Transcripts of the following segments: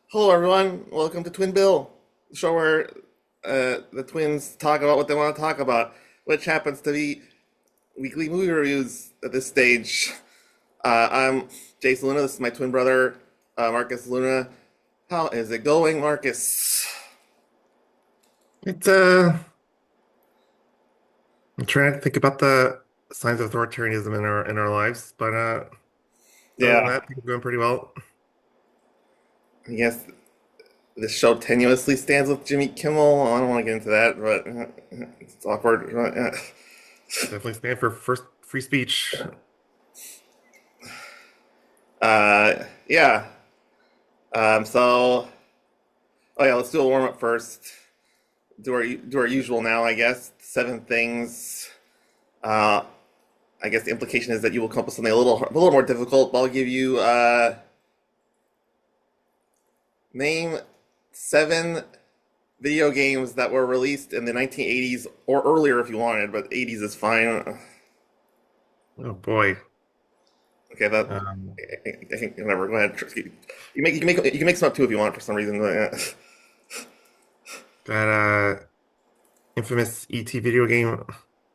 Hello, everyone. Welcome to Twin Bill, the show where the twins talk about what they want to talk about, which happens to be weekly movie reviews at this stage. I'm Jason Luna. This is my twin brother, Marcus Luna. How is it going, Marcus? It's I'm trying to think about the signs of authoritarianism in our lives, but other than Yeah, that, things are going pretty well. I guess this show tenuously stands with Jimmy Kimmel. I don't want to get into that, but it's awkward. Definitely stand for first free speech. Yeah. Oh yeah, let's do a warm up first. Do our usual now, I guess. Seven things. Uh, I guess the implication is that you will come up with something a little more difficult. But I'll give you name seven video games that were released in the 1980s or earlier if you wanted, but 80s is fine. Oh boy. Okay, that Um, I think whatever. Go ahead. You can make some up too if you want for some reason. But, that infamous ET video game,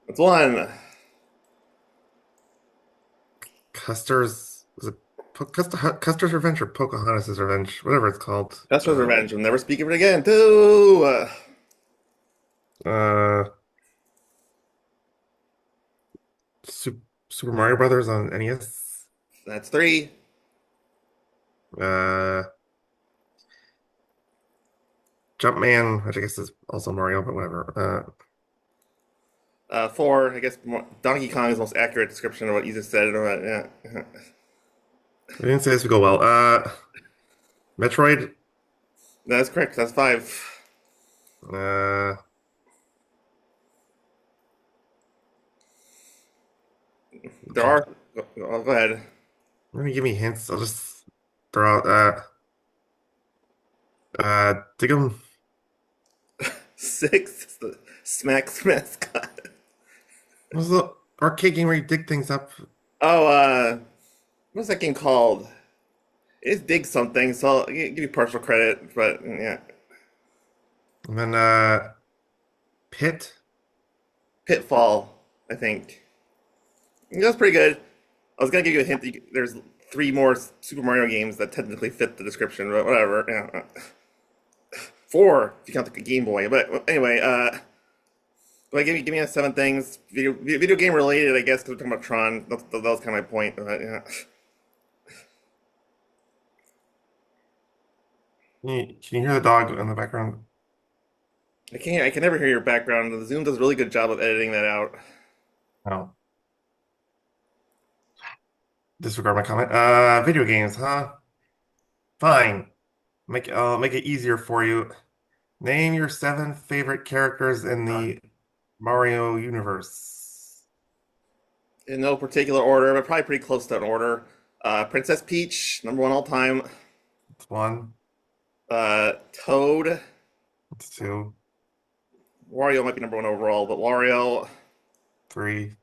That's one. Custer's was it Custer's Revenge or Pocahontas's Revenge, whatever it's called. Custer's Revenge. We'll never speak of it again. Two. Uh, Super, Super Mario Brothers on NES. That's three. Uh, Jumpman, which I guess is also Mario, but whatever. Four. I guess Donkey Kong is the most accurate description of what you just said. Yeah. I didn't say this would go well. Metroid. That's correct. That's five. Uh, There are. Go ahead. Let me give me hints. I'll just throw out dig 'em. Six is the Smacks mascot. What was the arcade game where you dig things up? Oh, what's that game called? It is Dig something, so I'll give you partial credit, but yeah. And then Pit. Pitfall, I think. That's pretty good. I was gonna give you a hint. There's three more Super Mario games that technically fit the description, but whatever. Yeah. Four, if you count the Game Boy. But anyway, give me a seven things video game related, I guess, because we're talking about Tron. That was kind of my point. Yeah. Can you hear the dog in the background? I can never hear your background. The Zoom does a really good job of editing that out. No. Disregard my comment. Video games, huh? Fine. Make it easier for you. Name your seven favorite characters in the Mario universe. In no particular order, but probably pretty close to an order. Princess Peach, number one all time. It's one. Toad. It's two. Wario might be number one overall, but Wario. Three.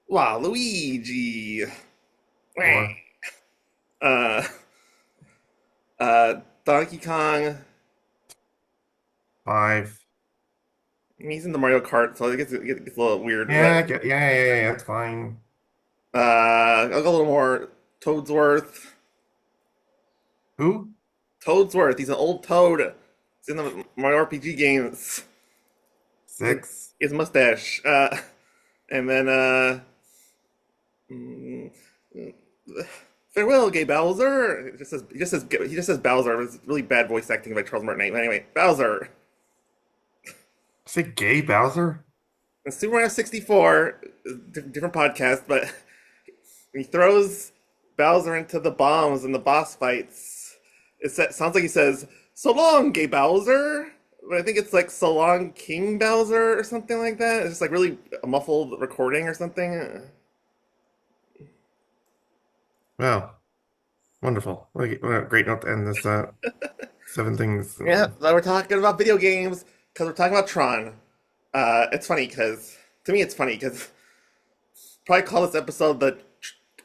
Wow, Luigi. Four. Uh, Donkey Kong. Five. I mean, he's in the Mario Kart, so it gets a little weird. But Yeah, that's fine. I'll go a little more. Toadsworth. Who? Toadsworth. He's an old toad. He's in the Mario RPG games. Six. His mustache. And then mm, farewell, Gay Bowser. He just says Bowser. It's really bad voice acting by Charles Martinet. But anyway, Bowser. Say gay Bowser? In Super Mario 64, different podcast, but he throws Bowser into the bombs in the boss fights. Sounds like he says, "So long, Gay Bowser." But I think it's like "So long, King Bowser" or something like that. It's just like really a muffled recording or something. Wow. Wonderful. What a great note to end this seven things. Yeah, so we're talking about video games because we're talking about Tron. It's funny because to me it's funny because probably call this episode the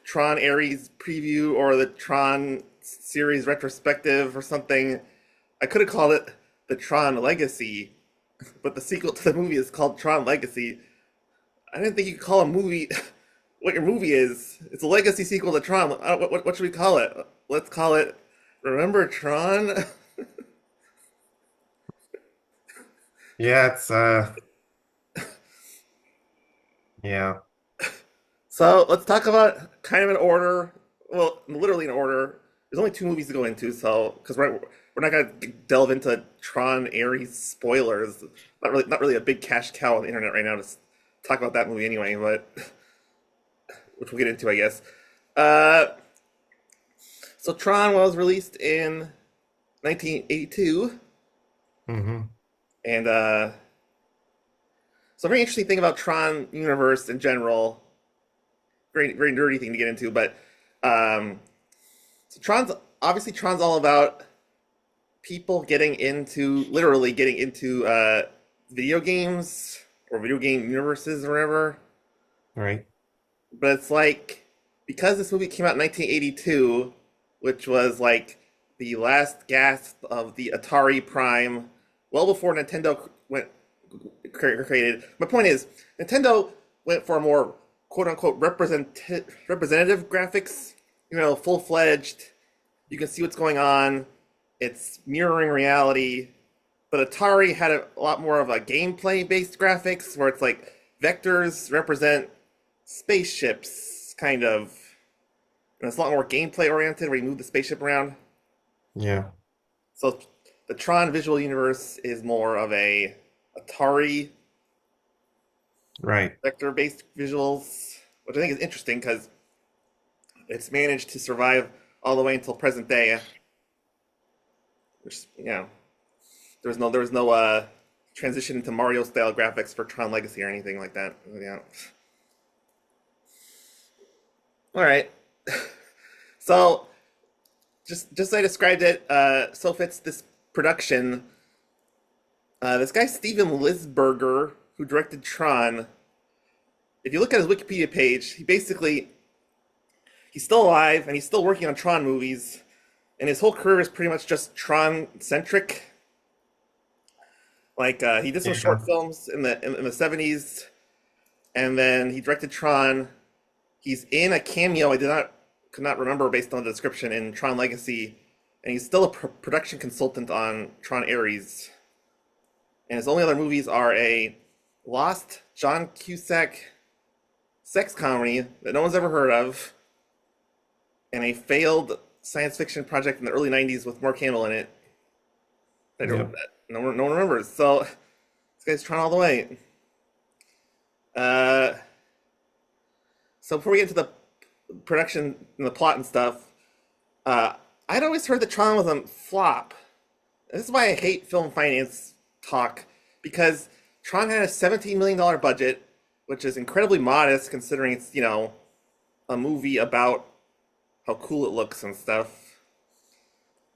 Tron Ares preview or the Tron series retrospective or something. I could have called it the Tron Legacy, but the sequel to the movie is called Tron Legacy. I didn't think you could call a movie what your movie is. It's a legacy sequel to Tron. What should we call it? Let's call it Remember Tron? Yeah, it's yeah. So let's talk about kind of in order. Well, literally in order. There's only two movies to go into, so because we're not gonna delve into Tron Ares spoilers. Not really a big cash cow on the internet right now to talk about that movie anyway, but which we'll get into, I guess. Uh, so Tron was released in 1982, Hmm. and so a very interesting thing about Tron universe in general. Very nerdy thing to get into, but um, so Tron's all about people literally getting into video games or video game universes or whatever. Right. But it's like because this movie came out in 1982, which was like the last gasp of the Atari Prime, well before Nintendo went created. My point is, Nintendo went for more quote unquote representative graphics. Full fledged. You can see what's going on. It's mirroring reality. But Atari had a lot more of a gameplay based graphics where it's like vectors represent spaceships, kind of. And it's a lot more gameplay oriented where you move the spaceship around. Yeah. So the Tron visual universe is more of a Atari Right. vector based visuals, which I think is interesting because it's managed to survive all the way until present day. Which there was no transition into Mario style graphics for Tron Legacy or anything like that. Yeah. All right. So just as I described it, so fits this production. This guy Steven Lisberger, who directed Tron, if you look at his Wikipedia page, he's still alive and he's still working on Tron movies, and his whole career is pretty much just Tron centric. Like he did some Yeah. short films in the 70s, and then he directed Tron. He's in a cameo I could not remember based on the description in Tron Legacy, and he's still a production consultant on Tron Ares. And his only other movies are a lost John Cusack sex comedy that no one's ever heard of, and a failed science fiction project in the early '90s with Mark Hamill in it. Yep. That no one remembers. So this guy's Tron all the way. Uh, so before we get into the production and the plot and stuff, I'd always heard that Tron was a flop. This is why I hate film finance talk, because Tron had a $17 million budget, which is incredibly modest considering it's, a movie about how cool it looks and stuff.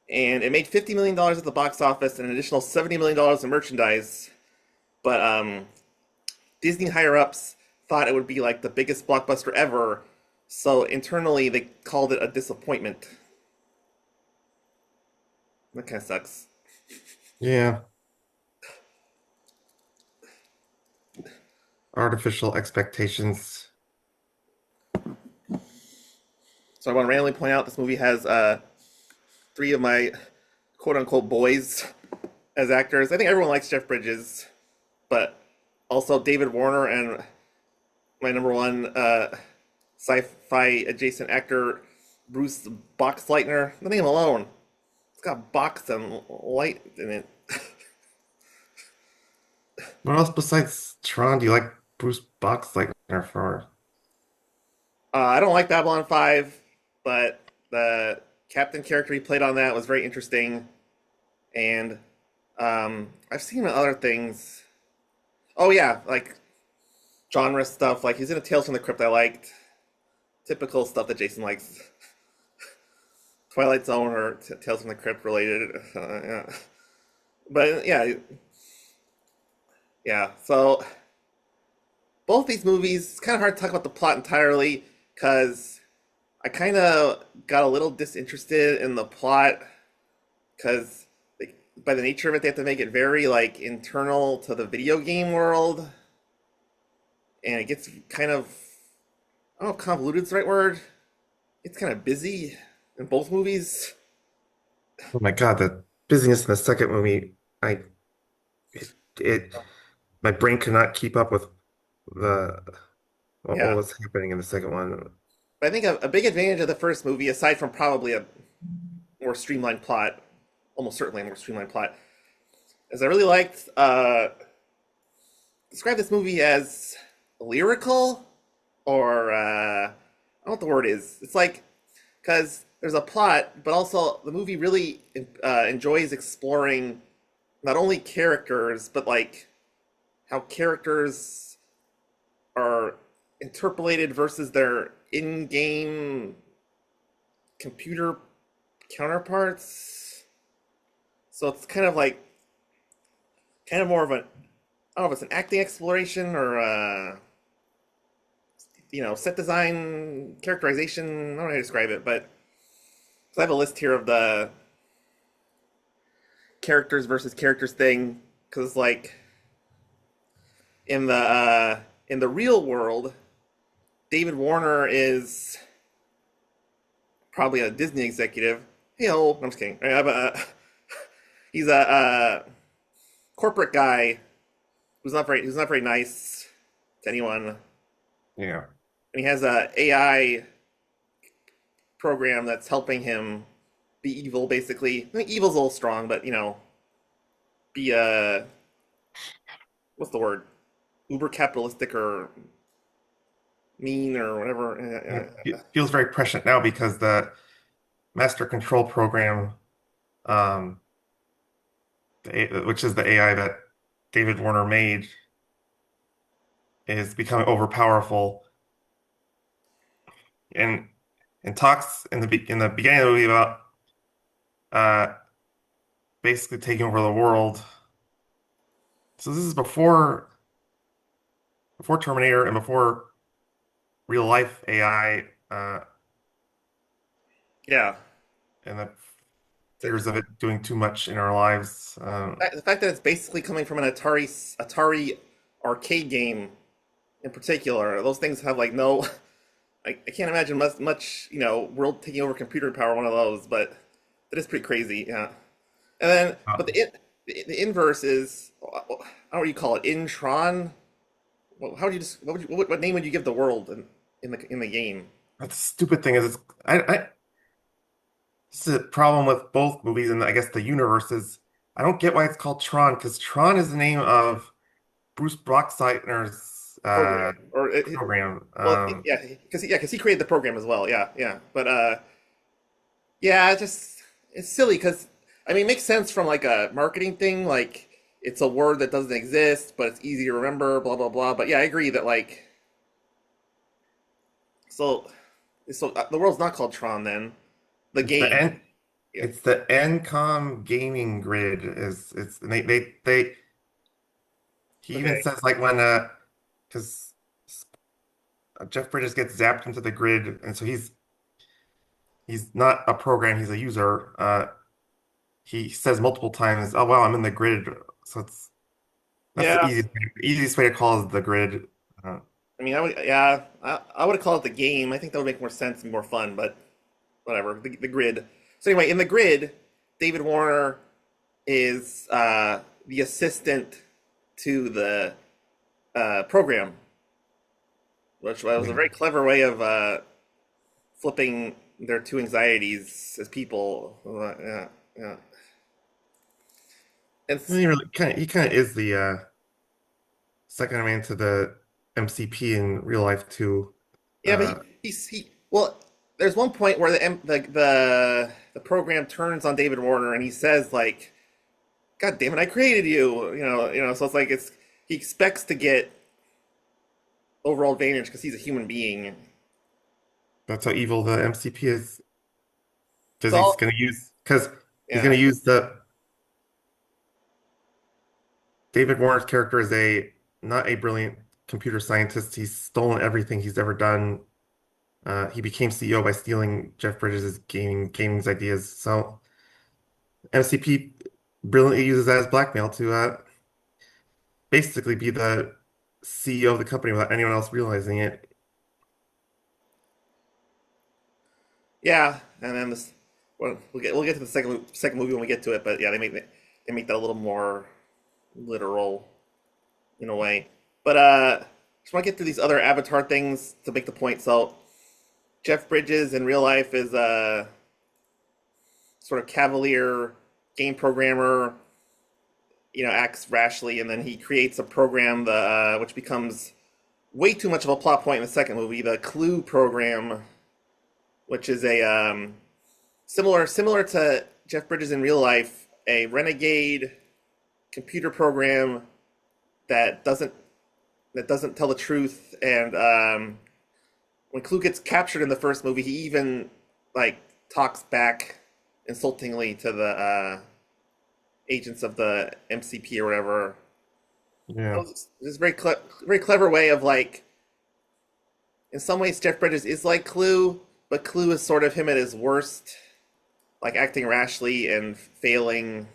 And it made $50 million at the box office and an additional $70 in merchandise. But Disney higher ups thought it would be like the biggest blockbuster ever, so internally they called it a disappointment. That kind of sucks. Yeah. Artificial expectations. So I want to randomly point out this movie has three of my quote unquote boys as actors. I think everyone likes Jeff Bridges, but also David Warner and my number one sci-fi adjacent actor Bruce Boxleitner. The name alone, it's got box and light in it. What else besides Tron do you like Bruce Boxleitner for? I don't like Babylon 5, but the captain character he played on that was very interesting. And I've seen him in other things. Oh, yeah, like genre stuff. Like he's in a Tales from the Crypt I liked. Typical stuff that Jason likes. Twilight Zone or Tales from the Crypt related. Yeah. But yeah, yeah. So both these movies, it's kind of hard to talk about the plot entirely because I kind of got a little disinterested in the plot because by the nature of it, they have to make it very like internal to the video game world, and it gets kind of, I don't know if convoluted's the right word. It's kind of busy in both movies. Oh my God, the busyness in the second movie, I it my brain could not keep up with the what Yeah, was happening in the second one. but I think a big advantage of the first movie, aside from probably a more streamlined plot, almost certainly a more streamlined plot, is I really liked describe this movie as lyrical or I don't know what the word is. It's like because there's a plot, but also the movie really enjoys exploring not only characters but like how characters are interpolated versus their in-game computer counterparts. So it's kind of like kind of more of an I don't know if it's an acting exploration or set design characterization. I don't know how to describe it, but so I have a list here of the characters versus characters thing because like in the real world, David Warner is probably a Disney executive. Hey, oh, I'm just kidding. He's a corporate guy who's not very nice to anyone, Yeah. and he has a AI program that's helping him be evil. Basically, I think evil's a little strong, but be what's the word? Uber capitalistic or mean or whatever. It feels very prescient now because the master control program, um, which is the AI that David Warner made, is becoming overpowerful and talks in the beginning of the movie about uh, basically taking over the world. So this is before Terminator and before real life AI Yeah, and the the, fears of it doing too much in our lives. the fact that it's basically coming from an Atari arcade game in particular, those things have like no. I can't imagine much world taking over computer power one of those, but that is pretty crazy. Yeah, and then but uh, the inverse is I don't know what you call it in Tron. How would you just what name would you give the world in the game? That's the stupid thing is this is a problem with both movies and I guess the universes. I don't get why it's called Tron because Tron is the name of Bruce Brockseitner's Program or program. well because he created the program as well. Yeah, yeah, but yeah, it's silly because I mean it makes sense from like a marketing thing like. It's a word that doesn't exist, but it's easy to remember, blah blah blah. But yeah, I agree that like so the world's not called Tron then. The It's the game. N Yeah. it's the Encom gaming grid is it's they he even Okay. says like when because Jeff Bridges gets zapped into the grid and so he's not a program, he's a user. He says multiple times, "Oh wow, I'm in the grid." So that's the Yeah. easiest way to call it the grid. Uh, I mean, I would call it the game. I think that would make more sense and more fun, but whatever. The grid. So anyway, in the grid, David Warner is the assistant to the program, which was a yeah. very clever way of flipping their two anxieties as people. Yeah, yeah. And He kind of is the second man to the MCP in real life too. yeah, but Uh, well, there's one point where the program turns on David Warner and he says like, "God damn it, I created you," So it's like he expects to get overall advantage because he's a human being. that's how evil the MCP is. So Because he's yeah, gonna use the David Warner's character is a not a brilliant computer scientist. He's stolen everything he's ever done. He became CEO by stealing Jeff Bridges' gaming's ideas. So MCP brilliantly uses that as blackmail to basically be the CEO of the company without anyone else realizing it. Yeah, and then this, well, we'll get to the second movie when we get to it, but yeah, they make that a little more literal in a way. But just want to get to these other Avatar things to make the point. So Jeff Bridges in real life is a sort of cavalier game programmer, acts rashly, and then he creates a program which becomes way too much of a plot point in the second movie, the Clue program, which is a similar to Jeff Bridges in real life, a renegade computer program that doesn't tell the truth. And when Clue gets captured in the first movie, he even like talks back insultingly to the agents of the MCP or whatever. That Yeah. was just very clever way of like, in some ways, Jeff Bridges is like Clue, but Clue is sort of him at his worst, like acting rashly and failing.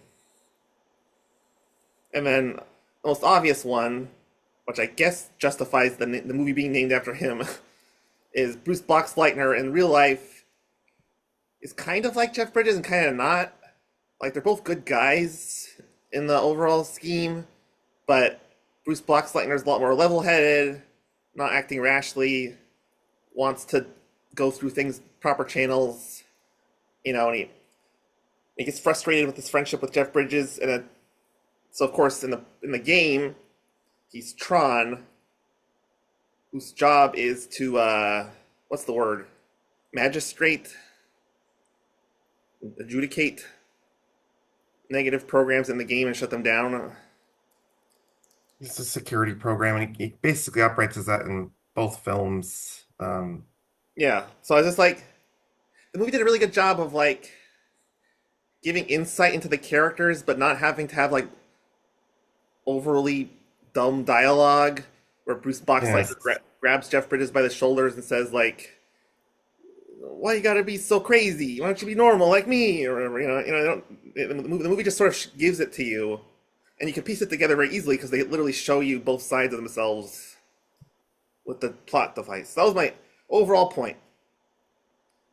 And then the most obvious one, which I guess justifies the movie being named after him, is Bruce Boxleitner in real life is kind of like Jeff Bridges and kind of not. Like they're both good guys in the overall scheme, but Bruce Boxleitner is a lot more level-headed, not acting rashly, wants to go through things proper channels, and he gets frustrated with his friendship with Jeff Bridges, and so of course in the game he's Tron, whose job is to what's the word, magistrate, adjudicate negative programs in the game and shut them down. It's a security program, and he basically operates as that in both films. Yeah, so I was just like, the movie did a really good job of like giving insight into the characters, but not having to have like overly dumb dialogue where Bruce Boxleitner Yes. grabs Jeff Bridges by the shoulders and says like, "Why you gotta be so crazy? Why don't you be normal like me?" Or whatever. The movie just sort of gives it to you, and you can piece it together very easily because they literally show you both sides of themselves with the plot device. That was my overall point.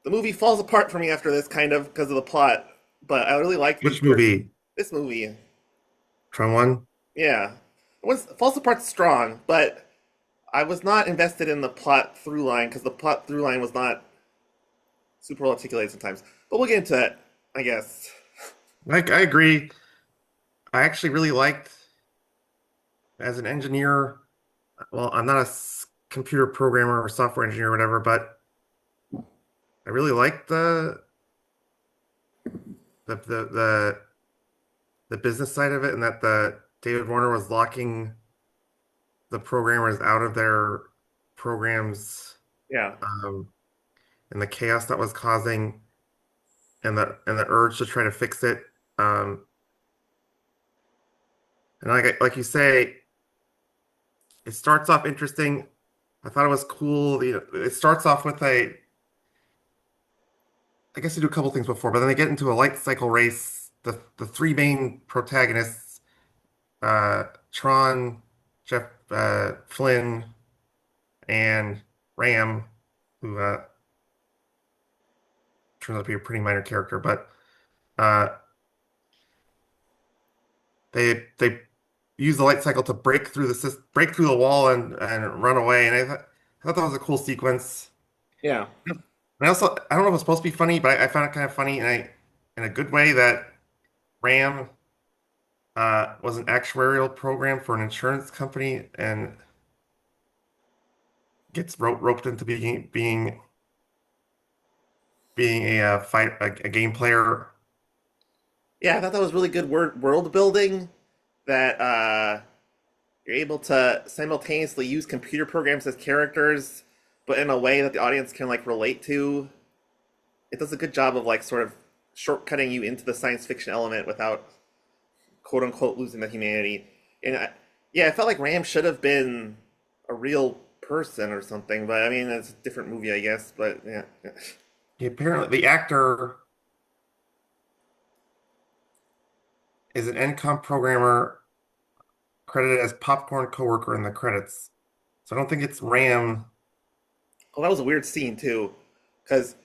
The movie falls apart for me after this, kind of because of the plot, but I really like these Which characters. movie? This movie, Tron 1? yeah, falls apart strong, but I was not invested in the plot through line because the plot through line was not super well articulated sometimes. But we'll get into that, I guess. I agree. I actually really liked, as an engineer, well, I'm not a computer programmer or software engineer or whatever, but I really liked the the business side of it, and that the David Warner was locking the programmers out of their programs, Yeah, um, and the chaos that was causing, and the urge to try to fix it. Um, and like you say, it starts off interesting. I thought it was cool. It starts off with I guess they do a couple things before, but then they get into a light cycle race. The three main protagonists, Tron, Jeff Flynn, and Ram, who turns out to be a pretty minor character, but uh, they use the light cycle to break through the wall and run away. And I thought that was a cool sequence. yeah, And I don't know if it's supposed to be funny, but I found it kind of funny in a good way that Ram was an actuarial program for an insurance company and gets roped into being a game player. yeah. I thought that was really good world building. That you're able to simultaneously use computer programs as characters, but in a way that the audience can like relate to. It does a good job of like sort of shortcutting you into the science fiction element without quote unquote losing the humanity. And yeah, I felt like Ram should have been a real person or something, but I mean it's a different movie, I guess. But yeah, Apparently, the actor is an NCOM programmer credited as popcorn coworker in the credits. So I don't think it's Ram. Well, that was a weird scene too, because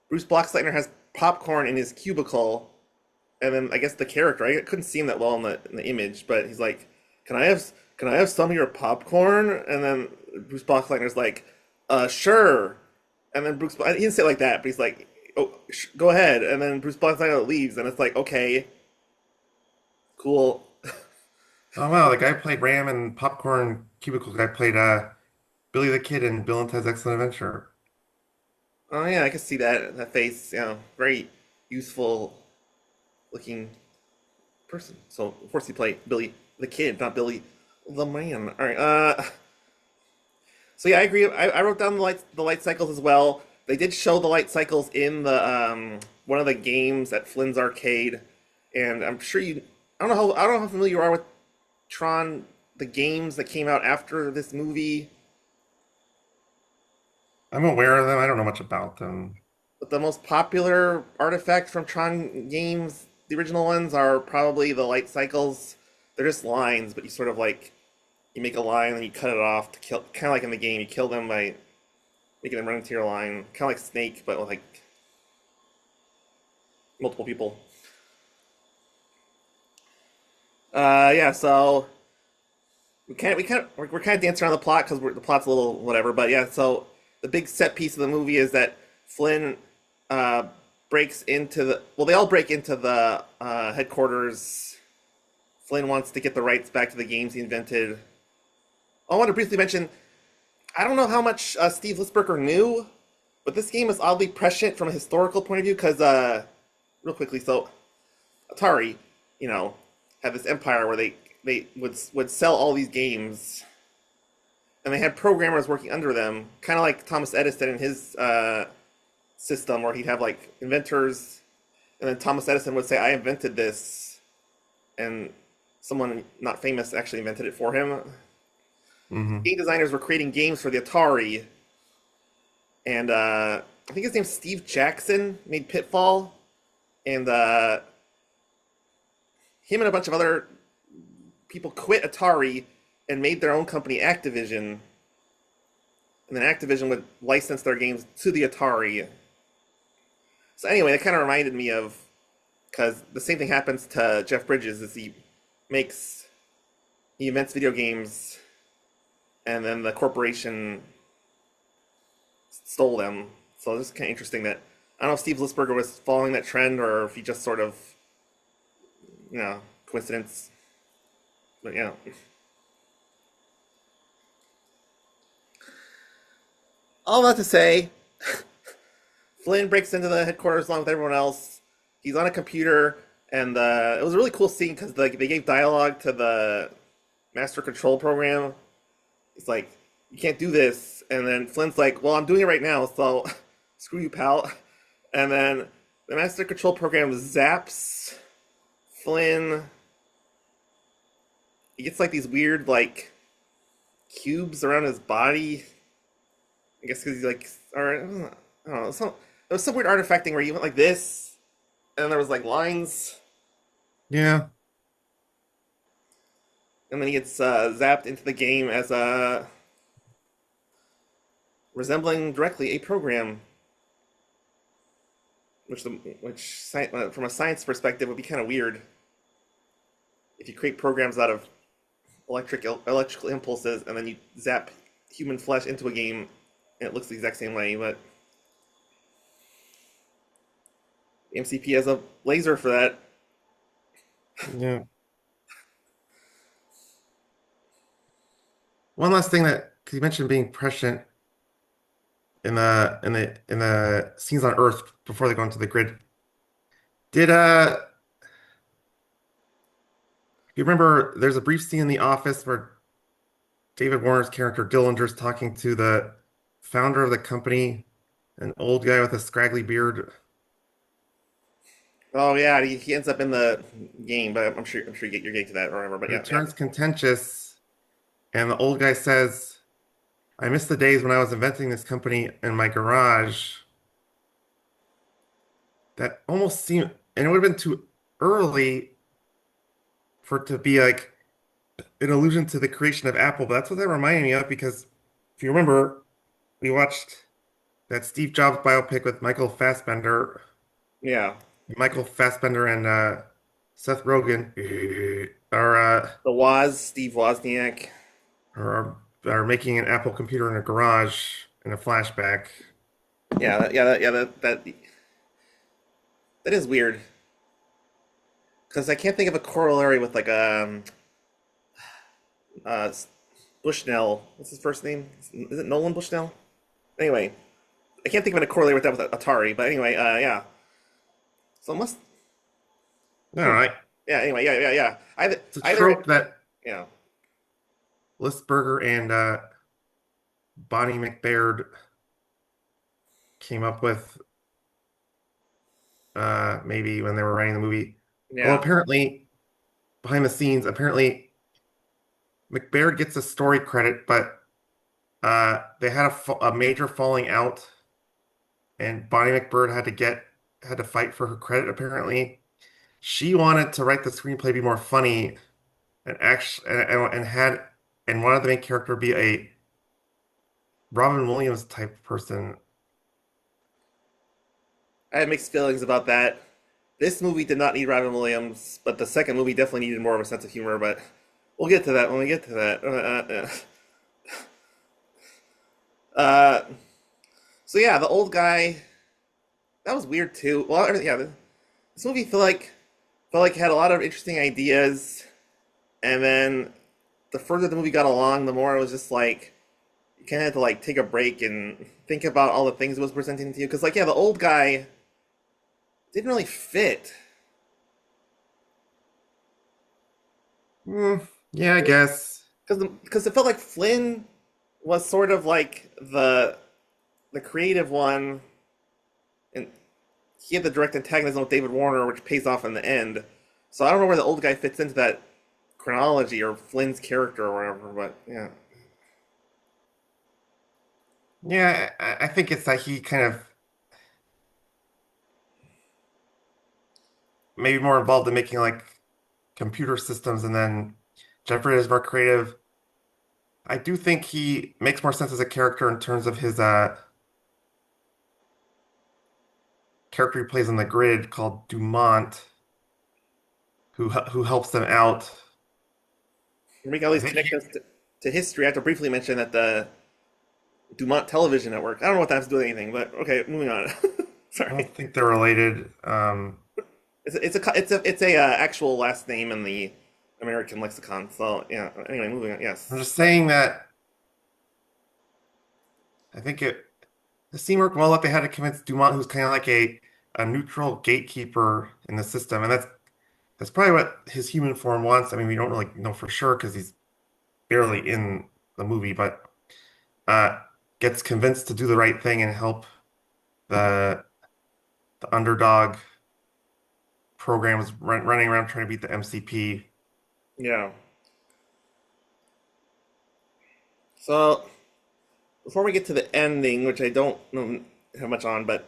Bruce Boxleitner has popcorn in his cubicle, and then I guess the character, I couldn't see him that well in the image, but he's like, can I have some of your popcorn?" And then Bruce Boxleitner's like, sure." And then he didn't say it like that, but he's like, "Oh, go ahead." And then Bruce Boxleitner leaves, and it's like, okay, cool. Oh wow, the guy played Ram and Popcorn Cubicle guy played Billy the Kid in Bill and Ted's Excellent Adventure. Oh yeah, I can see that face. Very youthful looking person. So of course he played Billy the Kid, not Billy the Man. All right. So yeah, I agree. I wrote down the light cycles as well. They did show the light cycles in the one of the games at Flynn's arcade, and I'm sure you. I don't know how familiar you are with Tron, the games that came out after this movie. I'm aware of them. I don't know much about them. But the most popular artifact from Tron games, the original ones, are probably the light cycles. They're just lines, but you sort of like you make a line and you cut it off to kill. Kind of like in the game, you kill them by making them run into your line. Kind of like Snake, but with like multiple people. Yeah. So we're kind of dancing around the plot because the plot's a little whatever. But yeah. So the big set piece of the movie is that Flynn uh, breaks into the. Well, they all break into the headquarters. Flynn wants to get the rights back to the games he invented. I want to briefly mention. I don't know how much Steve Lisberger knew, but this game is oddly prescient from a historical point of view because, real quickly, so Atari, you know, had this empire where they would sell all these games, and they had programmers working under them, kind of like Thomas Edison in his system, where he'd have like inventors, and then Thomas Edison would say, "I invented this," and someone not famous actually invented it for him. Hmm. Game designers were creating games for the Atari, and I think his name's Steve Jackson made Pitfall, and him and a bunch of other people quit Atari and made their own company, Activision, and then Activision would license their games to the Atari. So anyway, that kind of reminded me of because the same thing happens to Jeff Bridges is makes he invents video games and then the corporation stole them. So it's kind of interesting that I don't know if Steve Lisberger was following that trend or if he just sort of, coincidence. But yeah, all that to say, Flynn breaks into the headquarters along with everyone else. He's on a computer, and it was a really cool scene because they gave dialogue to the master control program. It's like, you can't do this. And then Flynn's like, well, I'm doing it right now, so screw you, pal. And then the master control program zaps Flynn. He gets like these weird, like, cubes around his body. I guess because he's like, or I don't know, there was some weird artifact thing where he went like this, and then there was like lines, Yeah. and then he gets zapped into the game as resembling directly a program, which from a science perspective would be kind of weird if you create programs out of electrical impulses and then you zap human flesh into a game and it looks the exact same way. But the MCP has a laser for that. Yeah. One last thing that because you mentioned being prescient in the scenes on Earth before they go into the grid. Did you remember there's a brief scene in The Office where David Warner's character Dillinger's talking to the founder of the company, an old guy with a scraggly beard, Oh yeah, he ends up in the game, but I'm sure you're getting to that or whatever. But who yeah, yeah. turns contentious, and the old guy says, "I miss the days when I was inventing this company in my garage." That almost seemed, and it would have been too early for it to be like an allusion to the creation of Apple. But that's what that reminded me of because if you remember, we watched that Steve Jobs biopic with Yeah. Michael Fassbender and Seth Rogen are, Steve Wozniak. are are making an Apple computer in a garage in a flashback. That is weird. Because I can't think of a corollary with like uh Bushnell. What's his first name? Is it Nolan Bushnell? Anyway, I can't think of a corollary with that with Atari. But anyway, yeah. So it must. All Hmm. right, Yeah. Anyway, yeah. it's a Either. trope that Yeah. Listberger and Bonnie McBaird came up with maybe when they were writing the movie. Although Yeah. apparently behind the scenes, apparently McBaird gets a story credit, but they had a major falling out, and Bonnie McBird had to fight for her credit. Apparently, she wanted to write the screenplay be more funny and and wanted the main character be a Robin Williams type person. I had mixed feelings about that. This movie did not need Robin Williams, but the second movie definitely needed more of a sense of humor. But we'll get to that when we get to that. Uh, so yeah, the old guy that was weird too. Well, yeah, this movie felt like it had a lot of interesting ideas, and then the further the movie got along, the more it was just like you kind of had to like take a break and think about all the things it was presenting to you. Because like yeah, the old guy didn't really fit. Hmm, yeah, I guess. Because it felt like Flynn was sort of like the creative one, and he had the direct antagonism with David Warner, which pays off in the end. So I don't know where the old guy fits into that chronology or Flynn's character or whatever. But yeah, Yeah, I think it's that he kind of maybe more involved in making like computer systems, and then Jeffrey is more creative. I do think he makes more sense as a character in terms of his character he plays on the grid called Dumont, who helps them out. we can at I least think connect us to history. I have to briefly mention that the Dumont Television Network. I don't know what that has to do with anything, but okay, moving on. I Sorry, don't think they're related. it's a actual last name in the American lexicon. So yeah. Anyway, moving on. I'm Yes. just saying that I think the scene worked well. That they had to convince Dumont, who's kind of like a neutral gatekeeper in the system, and that's probably what his human form wants. I mean, we don't really know for sure because he's barely in the movie, but uh, gets convinced to do the right thing and help the the underdog programs running around trying to beat the MCP. Yeah. So before we get to the ending, which I don't know how much on, but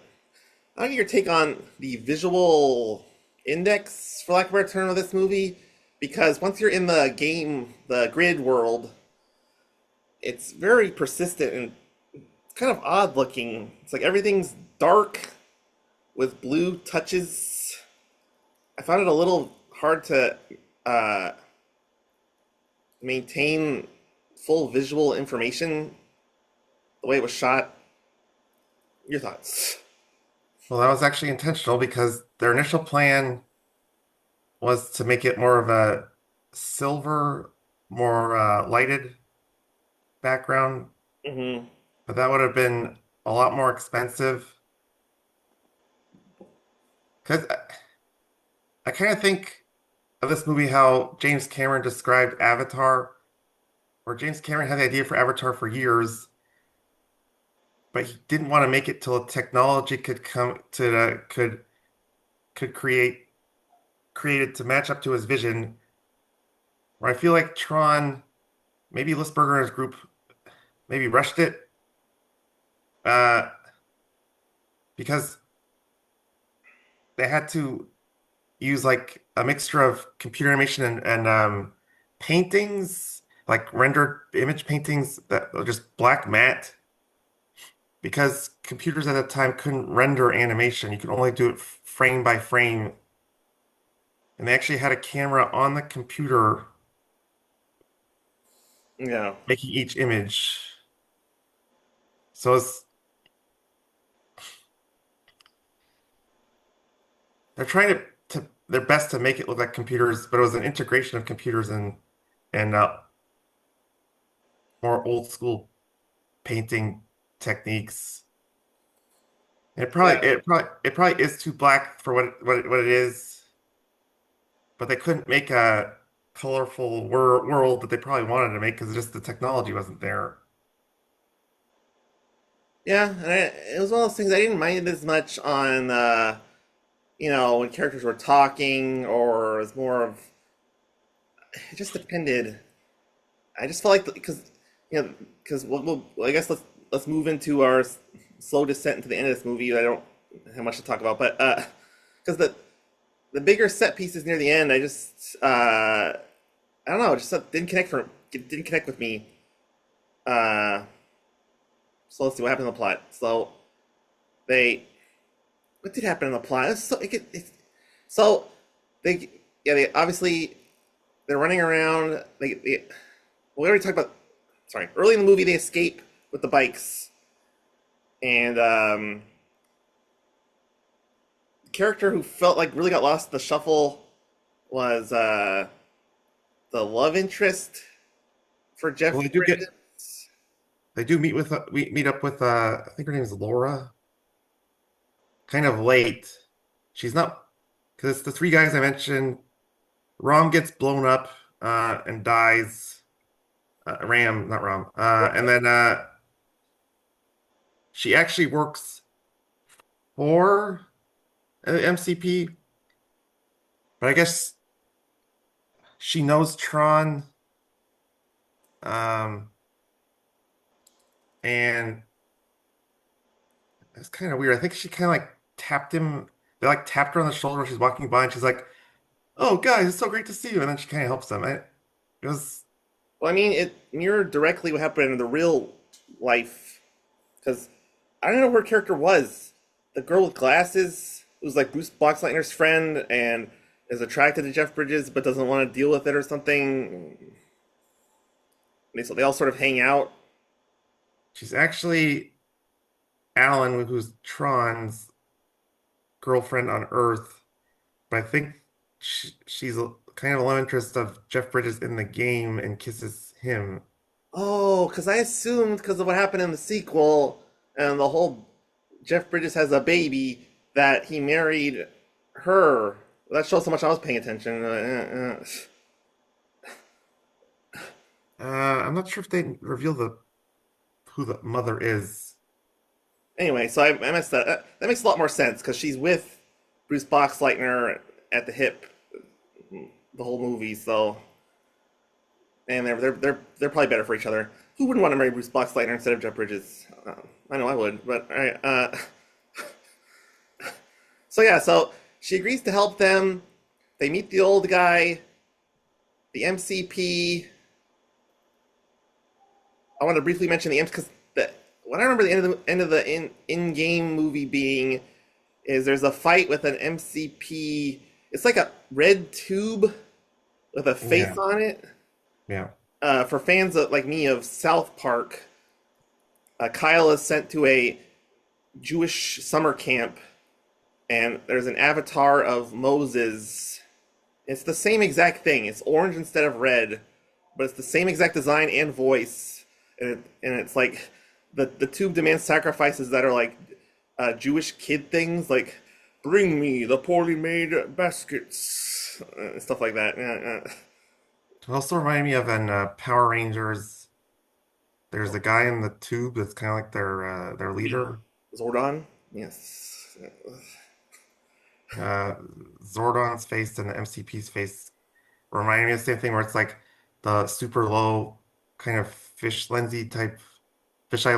I want your take on the visual index, for lack of a better term, of this movie. Because once you're in the game, the grid world, it's very persistent and kind of odd looking. It's like everything's dark with blue touches. I found it a little hard to uh, maintain full visual information the way it was shot. Your thoughts? Well, that was actually intentional because their initial plan was to make it more of a silver, more lighted background, Hmm. but that would have been a lot more expensive. Because I kind of think of this movie how James Cameron described Avatar, where James Cameron had the idea for Avatar for years, but he didn't want to make it till technology could come to could create it to match up to his vision. Where I feel like Tron, maybe Listberger and his group maybe rushed it uh, because they had to use like a mixture of computer animation and paintings, like rendered image paintings that are just black matte, because computers at that time couldn't render animation. You could only do it frame by frame. And they actually had a camera on the computer Yeah. making each image. So they're trying to their best to make it look like computers, but it was an integration of computers and more old school painting techniques. Yeah. It probably is too black for what it is, but they couldn't make a colorful world that they probably wanted to make because just the technology wasn't there. Yeah, and it was one of those things I didn't mind it as much on, when characters were talking, or it was more of, it just depended. I just felt like, you know, because well, I guess let's move into our slow descent into the end of this movie. I don't have much to talk about, but because the bigger set pieces near the end, I don't know, it just didn't connect with me. Uh, so let's see what happened in the plot. So they what did happen in the plot? So they they obviously they're running around. Well, we already talked about. Sorry, early in the movie they escape with the bikes, and the character who felt like really got lost in the shuffle was the love interest for Well, Jeff Bridges. they do meet with we meet up with I think her name is Laura, kind of late. She's not because it's the three guys I mentioned. Rom gets blown up and dies. Ram, not Rom. And then she actually works for MCP, but I guess she knows Tron, um, and it's kind of weird. I think she kind of like tapped him. They like tapped her on the shoulder when she's walking by, and she's like, "Oh, guys, it's so great to see you." And then she kind of helps them. It was, Well, I mean, it mirrored directly what happened in the real life. Because I don't know who her character was. The girl with glasses who's like Bruce Boxleitner's friend and is attracted to Jeff Bridges but doesn't want to deal with it or something. They all sort of hang out. she's actually Alan, who's Tron's girlfriend on Earth, but I think she's kind of a love interest of Jeff Bridges in the game and kisses him. Oh, because I assumed because of what happened in the sequel and the whole Jeff Bridges has a baby that he married her. That shows how much I was paying attention. I'm not sure if they reveal the who the mother is. Anyway, so I messed up. That makes a lot more sense because she's with Bruce Boxleitner at the hip the whole movie. So, and they're probably better for each other. Who wouldn't want to marry Bruce Boxleitner instead of Jeff Bridges? I know I would, but all right. So yeah, so she agrees to help them. They meet the old guy, the MCP. I want to briefly mention the M because what I remember the end of the in game movie being is there's a fight with an MCP. It's like a red tube with a face Yeah, on it. yeah. For fans like me of South Park, Kyle is sent to a Jewish summer camp, and there's an avatar of Moses. It's the same exact thing. It's orange instead of red, but it's the same exact design and voice. And it's like the tube demands sacrifices that are like Jewish kid things, like bring me the poorly made baskets, stuff like that. Yeah. It also reminded me of in Power Rangers. There's a guy in the tube that's kind of like their leader. Zordon, yes. Uh, Zordon's face and the MCP's face reminded me of the same thing where it's like the super low kind of fisheye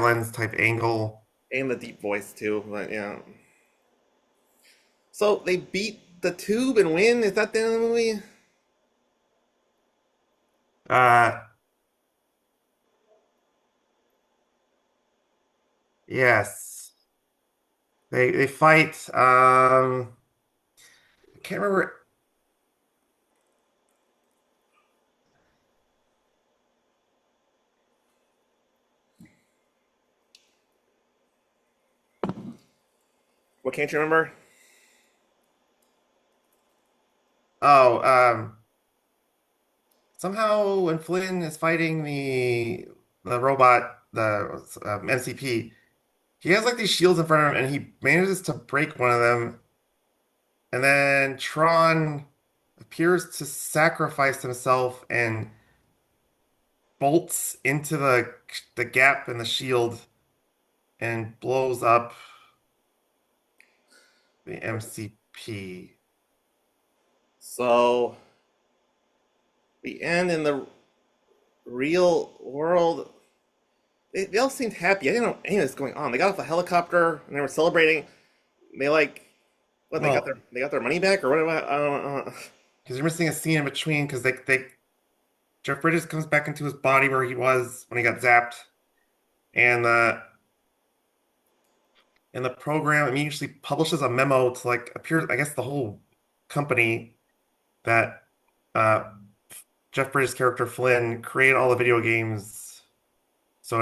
lens type angle. And the deep voice too. But yeah. So they beat the tube and win? Is that the end of the movie? Uh, yes. They fight. I can't remember. What can't you remember? Oh, somehow when Flynn is fighting the robot, the MCP, he has like these shields in front of him, and he manages to break one of them, and then Tron appears to sacrifice himself and bolts into the gap in the shield and blows up the MCP. So the end in the real world, they all seemed happy. I didn't know anything was going on. They got off the helicopter and they were celebrating. They like what Well, they got their money back or what? I don't know. because you're missing a scene in between because they Jeff Bridges comes back into his body where he was when he got zapped, and the program immediately publishes a memo to like appear, I guess, the whole company that uh, Jeff Bridges' character Flynn created all the video games. So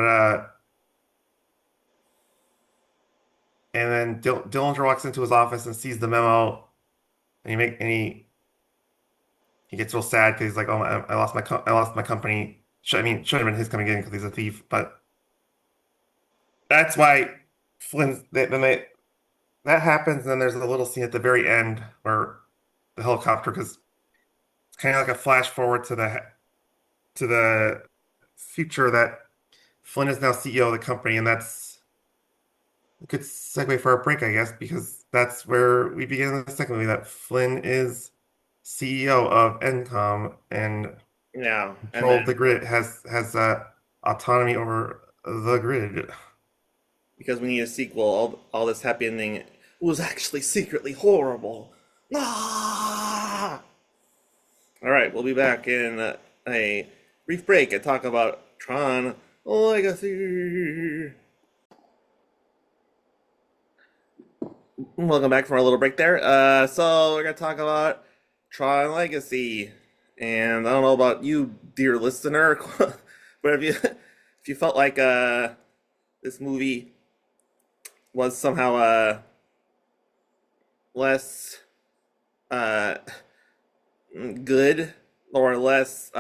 and then Dillinger walks into his office and sees the memo, and he gets real sad because he's like, "Oh, I lost my company." I mean, should have been his company again because he's a thief, but that's why then that happens, and then there's a little scene at the very end where the helicopter, because it's kind of like a flash forward to the future that Flynn is now CEO of the company, and that's a good segue for our break, I guess, because that's where we begin in the second movie that Flynn is CEO of Encom and Yeah, and control then of the grid, has autonomy over the grid. because we need a sequel, all this happy ending was actually secretly horrible. Ah! All right, we'll be back in a brief break and talk about Tron Legacy. Welcome back from our little break there. So we're gonna talk about Tron Legacy, and I don't know about you, dear listener, but if you felt like this movie was somehow less uh good or less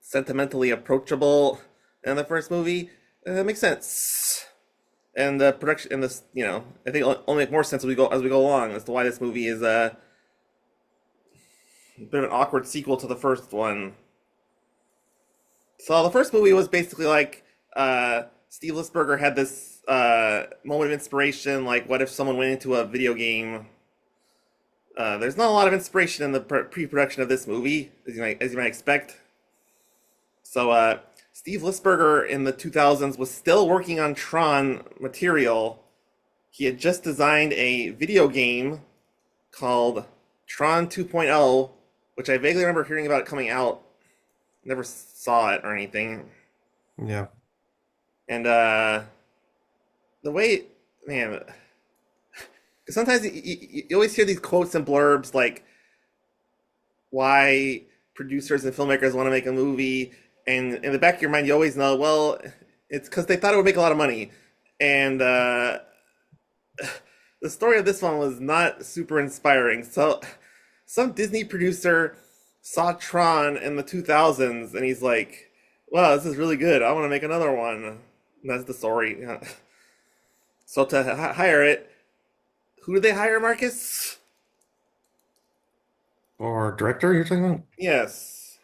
sentimentally approachable than the first movie, that makes sense. And the production and this, I think it'll only make more sense as we go along as to why this movie is a bit of an awkward sequel to the first one. So the first movie was basically like Steve Lisberger had this moment of inspiration, like what if someone went into a video game. There's not a lot of inspiration in the pre-production of this movie, as you might expect. So Steve Lisberger in the 2000s was still working on Tron material. He had just designed a video game called Tron 2.0, which I vaguely remember hearing about it coming out. Never saw it or anything. Yeah. And the way, man, 'cause sometimes you always hear these quotes and blurbs like why producers and filmmakers want to make a movie, and in the back of your mind, you always know, well, it's because they thought it would make a lot of money. And the story of this one was not super inspiring. So, some Disney producer saw Tron in the 2000s, and he's like, "Wow, this is really good. I want to make another one." And that's the story. So to hire it, who did they hire, Marcus? Or director, you're talking about? Yes,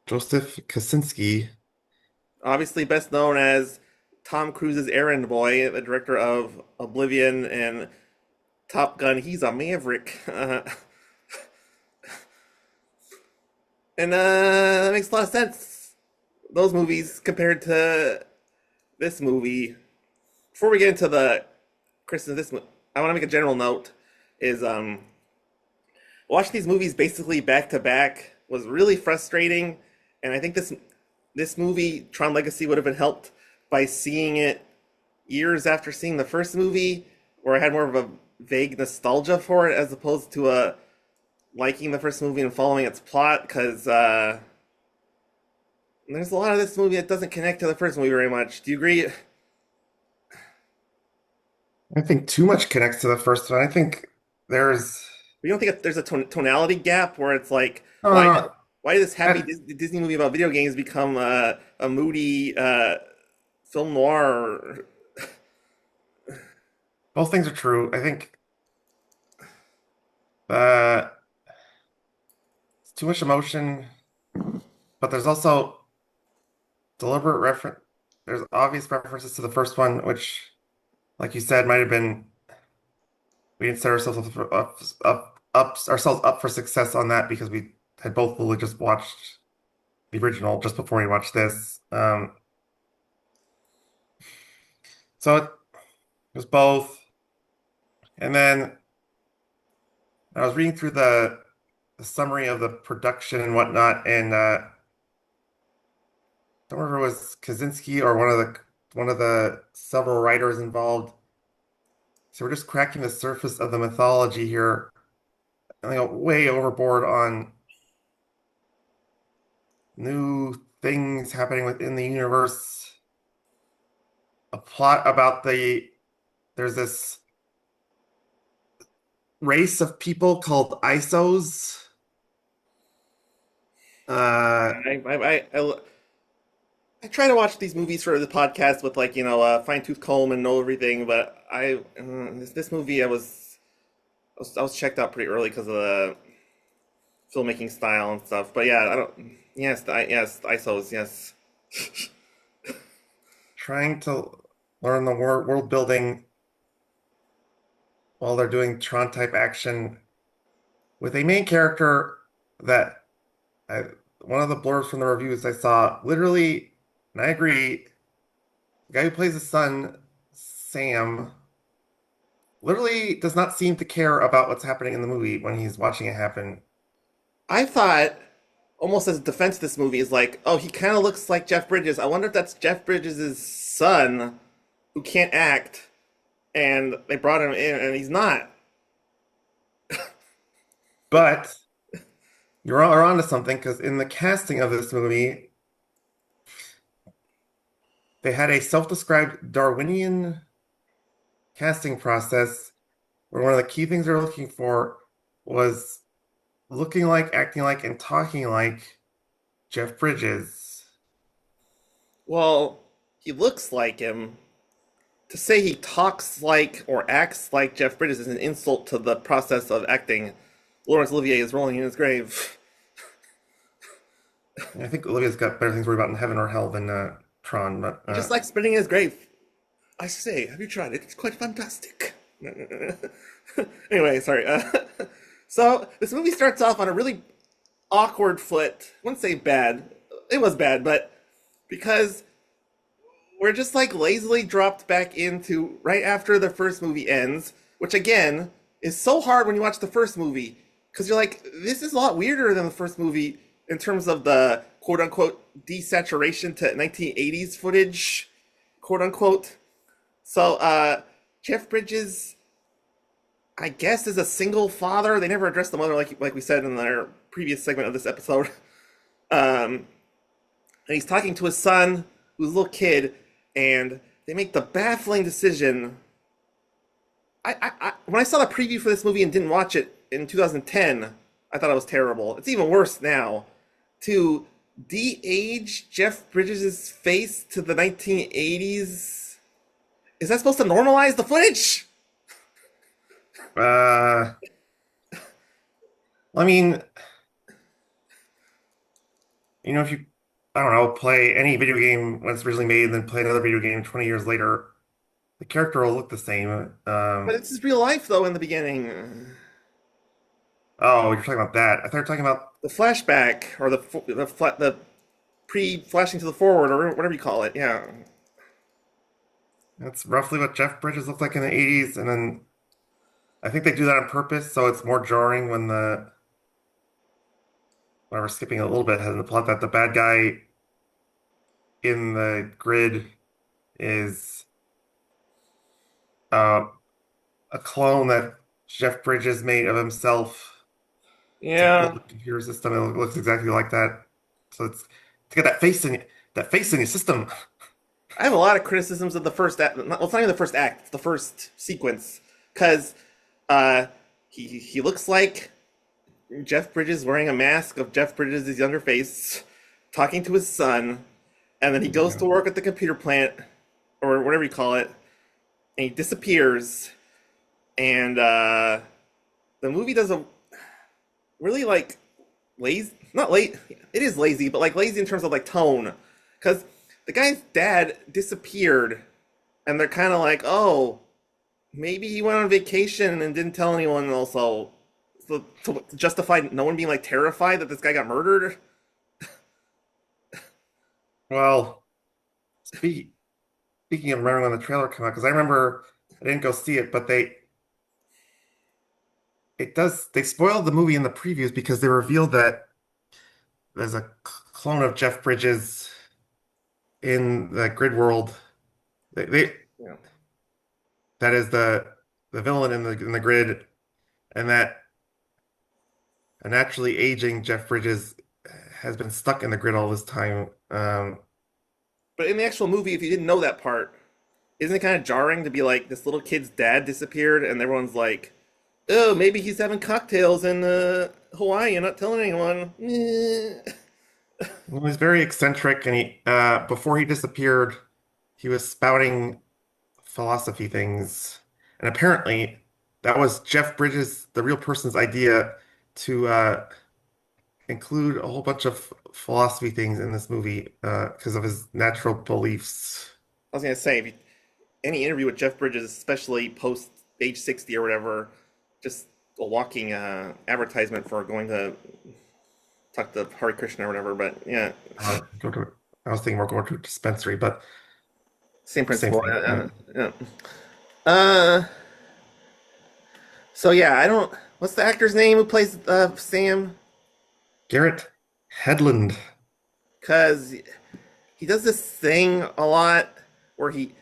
Joseph Kosinski. obviously best known as Tom Cruise's errand boy, the director of Oblivion and Top Gun. He's a maverick. And that makes a lot of sense. Those movies compared to this movie. Before we get into the Kristen, this I want to make a general note is watching these movies basically back to back was really frustrating, and I think this movie Tron Legacy would have been helped by seeing it years after seeing the first movie, where I had more of a vague nostalgia for it as opposed to liking the first movie and following its plot. Because there's a lot of this movie that doesn't connect to the first movie very much. Do you agree? I think too much connects to the first one. I think there's You don't think there's a tonality gap where it's like, no, no, no. why did this happy That- Disney movie about video games become a moody film noir? both things are true. I think uh, it's too much emotion, but there's also deliberate reference. There's obvious references to the first one, which, like you said, might have been we didn't set ourselves ourselves up for success on that because we had both literally just watched the original just before we watched this. So it was both. And then I was reading through the summary of the production and whatnot, and don't remember if it was Kaczynski or one of the several writers involved. So we're just cracking the surface of the mythology here. I go way overboard on new things happening within the universe. A plot about there's this race of people called ISOs. Uh, I try to watch these movies for the podcast with like fine tooth comb and know everything, but this movie I was checked out pretty early because of the filmmaking style and stuff. But yeah, I don't. Yes, ISOs. Yes. trying to learn the world building while they're doing Tron type action with a main character that I, one of the blurbs from the reviews I saw literally, and I agree, the guy who plays the son, Sam, literally does not seem to care about what's happening in the movie when he's watching it happen. I thought almost as a defense of this movie is like, oh, he kind of looks like Jeff Bridges. I wonder if that's Jeff Bridges' son who can't act, and they brought him in, and he's not. But you're onto something because in the casting of this movie, they had a self-described Darwinian casting process where one of the key things they're looking for was looking like, acting like, and talking like Jeff Bridges. Well, he looks like him. To say he talks like or acts like Jeff Bridges is an insult to the process of acting. Laurence Olivier is rolling in his grave. I think Olivia's got better things to worry about in heaven or hell than Tron, but He just likes spinning in his grave. I say, have you tried it? It's quite fantastic. Anyway, sorry. So this movie starts off on a really awkward foot. I wouldn't say bad. It was bad, but because we're just like lazily dropped back into right after the first movie ends, which again is so hard when you watch the first movie because you're like, this is a lot weirder than the first movie in terms of the quote unquote desaturation to 1980s footage, quote unquote. So Jeff Bridges, I guess, is a single father. They never addressed the mother like we said in our previous segment of this episode. And he's talking to his son, who's a little kid, and they make the baffling decision. When I saw the preview for this movie and didn't watch it in 2010, I thought it was terrible. It's even worse now. To de-age Jeff Bridges' face to the 1980s. Is that supposed to normalize the footage? uh, I mean, if you, I don't know, play any video game when it's originally made and then play another video game 20 years later, the character will look the same. But it's his real life, though, in the beginning. Oh, you're talking about that. I thought you were talking about, The flashback, or the pre-flashing to the forward, or whatever you call it. Yeah. that's roughly what Jeff Bridges looked like in the 80s, and then I think they do that on purpose, so it's more jarring when the when we're skipping a little bit ahead in the plot that the bad guy in the grid is uh, a clone that Jeff Bridges made of himself to fool Yeah, the computer system. It looks exactly like that. So it's to get that face in your system. I have a lot of criticisms of the first act. Well, it's not even the first act; it's the first sequence, because uh, he looks like Jeff Bridges wearing a mask of Jeff Bridges' younger face, talking to his son, and then he goes Yeah. to work at the computer plant or whatever you call it, and he disappears. And the movie does a really like lazy, not late. It is lazy, but like lazy in terms of like tone, because the guy's dad disappeared, and they're kind of like, oh, maybe he went on vacation and didn't tell anyone. Also, so to justify no one being like terrified that this guy got murdered. Well, speak, speaking of remembering when the trailer came out, because I remember I didn't go see it, but they spoiled the movie in the previews because they revealed that there's a clone of Jeff Bridges in the grid world. They Yeah. that is the villain in the grid, and that a naturally aging Jeff Bridges has been stuck in the grid all this time. But in the actual movie, if you didn't know that part, isn't it kind of jarring to be like this little kid's dad disappeared and everyone's like, oh, maybe he's having cocktails in Hawaii and not telling anyone. Well, he's very eccentric, and he before he disappeared, he was spouting philosophy things, and apparently that was Jeff Bridges, the real person's idea to include a whole bunch of philosophy things in this movie because of his natural beliefs. I was gonna say, if you, any interview with Jeff Bridges, especially post age 60 or whatever, just a walking advertisement for going to talk to Hare Krishna or whatever. But yeah, Go to, I was thinking more going to a dispensary, but same same principle. thing. Yeah. Uh, so yeah, I don't. What's the actor's name who plays Sam? Garrett Hedlund. Because he does this thing a lot where he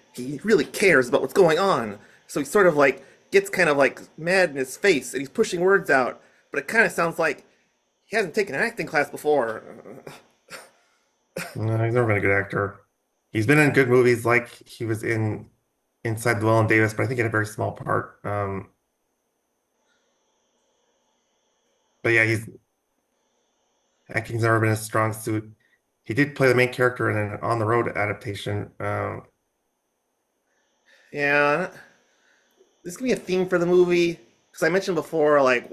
really cares about what's going on. So he sort of like gets kind of like mad in his face and he's pushing words out, but it kind of sounds like he hasn't taken an acting class before. No, he's never been a good actor. He's been in good movies, like he was in Inside Llewyn Davis, but I think in a very small part. But yeah, he's acting's never been his strong suit. He did play the main character in an On the Road adaptation. Yeah, this can be a theme for the movie because I mentioned before, like,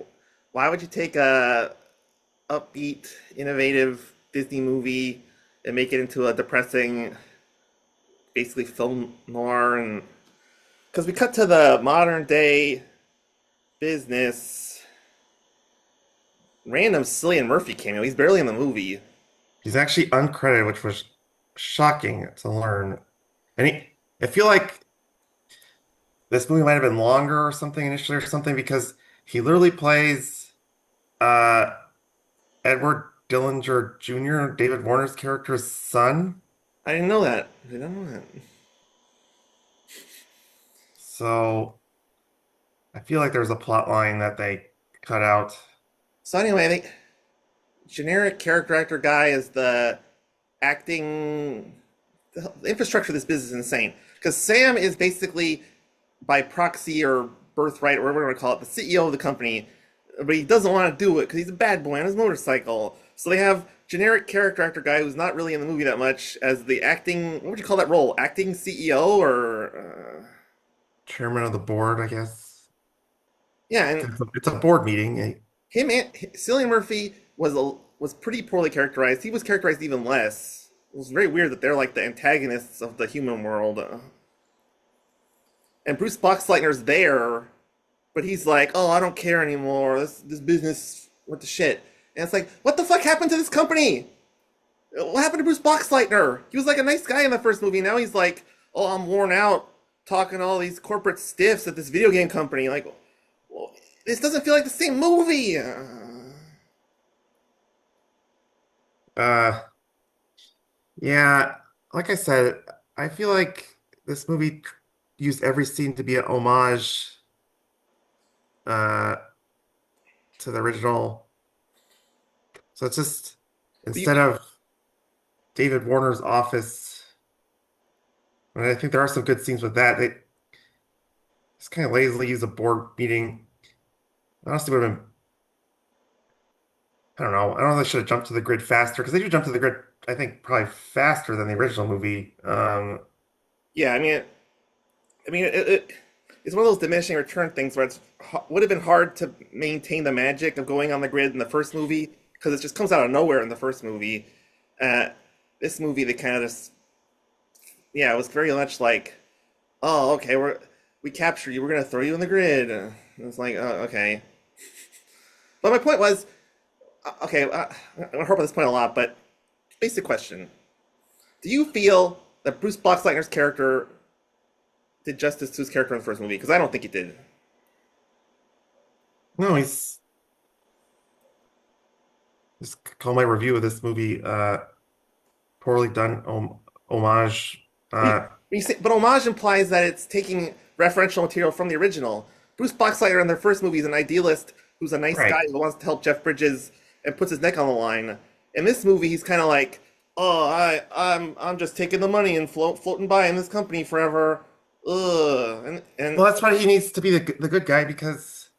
why would you take a upbeat, innovative Disney movie and make it into a depressing, basically film noir? And because we cut to the modern day business, random Cillian Murphy cameo. He's barely in the movie. He's actually uncredited, which was shocking to learn. And I feel like this movie might have been longer or something initially or something because he literally plays uh, Edward Dillinger Jr., David Warner's character's son. I didn't know that. I didn't know that. So I feel like there's a plot line that they cut out. So anyway, I think generic character actor guy is the acting. The infrastructure of this business is insane because Sam is basically by proxy or birthright or whatever you want to call it, the CEO of the company, but he doesn't want to do it because he's a bad boy on his motorcycle. So they have generic character actor guy who's not really in the movie that much as the acting. What would you call that role? Acting CEO or Chairman of the board, I guess. yeah, and It's a board meeting. him and Cillian Murphy was pretty poorly characterized. He was characterized even less. It was very weird that they're like the antagonists of the human world. And Bruce Boxleitner's there, but he's like, "Oh, I don't care anymore. This business went to shit." And it's like, what the fuck happened to this company? What happened to Bruce Boxleitner? He was like a nice guy in the first movie. Now he's like, "Oh, I'm worn out talking to all these corporate stiffs at this video game company." Like, Well, this doesn't feel like the same movie. Uh, yeah, like I said, I feel like this movie used every scene to be an homage uh to the original. So it's just But you, instead of David Warner's office, and I think there are some good scenes with that, they just kind of lazily use a board meeting. Honestly, would have been, I don't know. I don't know if they should have jumped to the grid faster because they do jump to the grid, I think, probably faster than the original movie. yeah, it's one of those diminishing return things where it would have been hard to maintain the magic of going on the grid in the first movie because it just comes out of nowhere in the first movie. Uh, this movie, they kind of just, yeah, it was very much like, oh, okay, we captured you, we're gonna throw you in the grid. It's like, okay. But my point was, okay, I'm gonna harp on this point a lot, but basic question: do you feel that Bruce Boxleitner's character did justice to his character in the first movie? Because I don't think he did. no, he's just call my review of this movie poorly done homage. But homage implies that it's taking referential material from the original. Bruce Boxleitner in their first movie is an idealist who's a nice guy Right. who wants to help Jeff Bridges and puts his neck on the line. In this movie, he's kind of like, "Oh, I'm just taking the money and floating by in this company forever." Ugh, and Well, that's why he needs to be the good guy because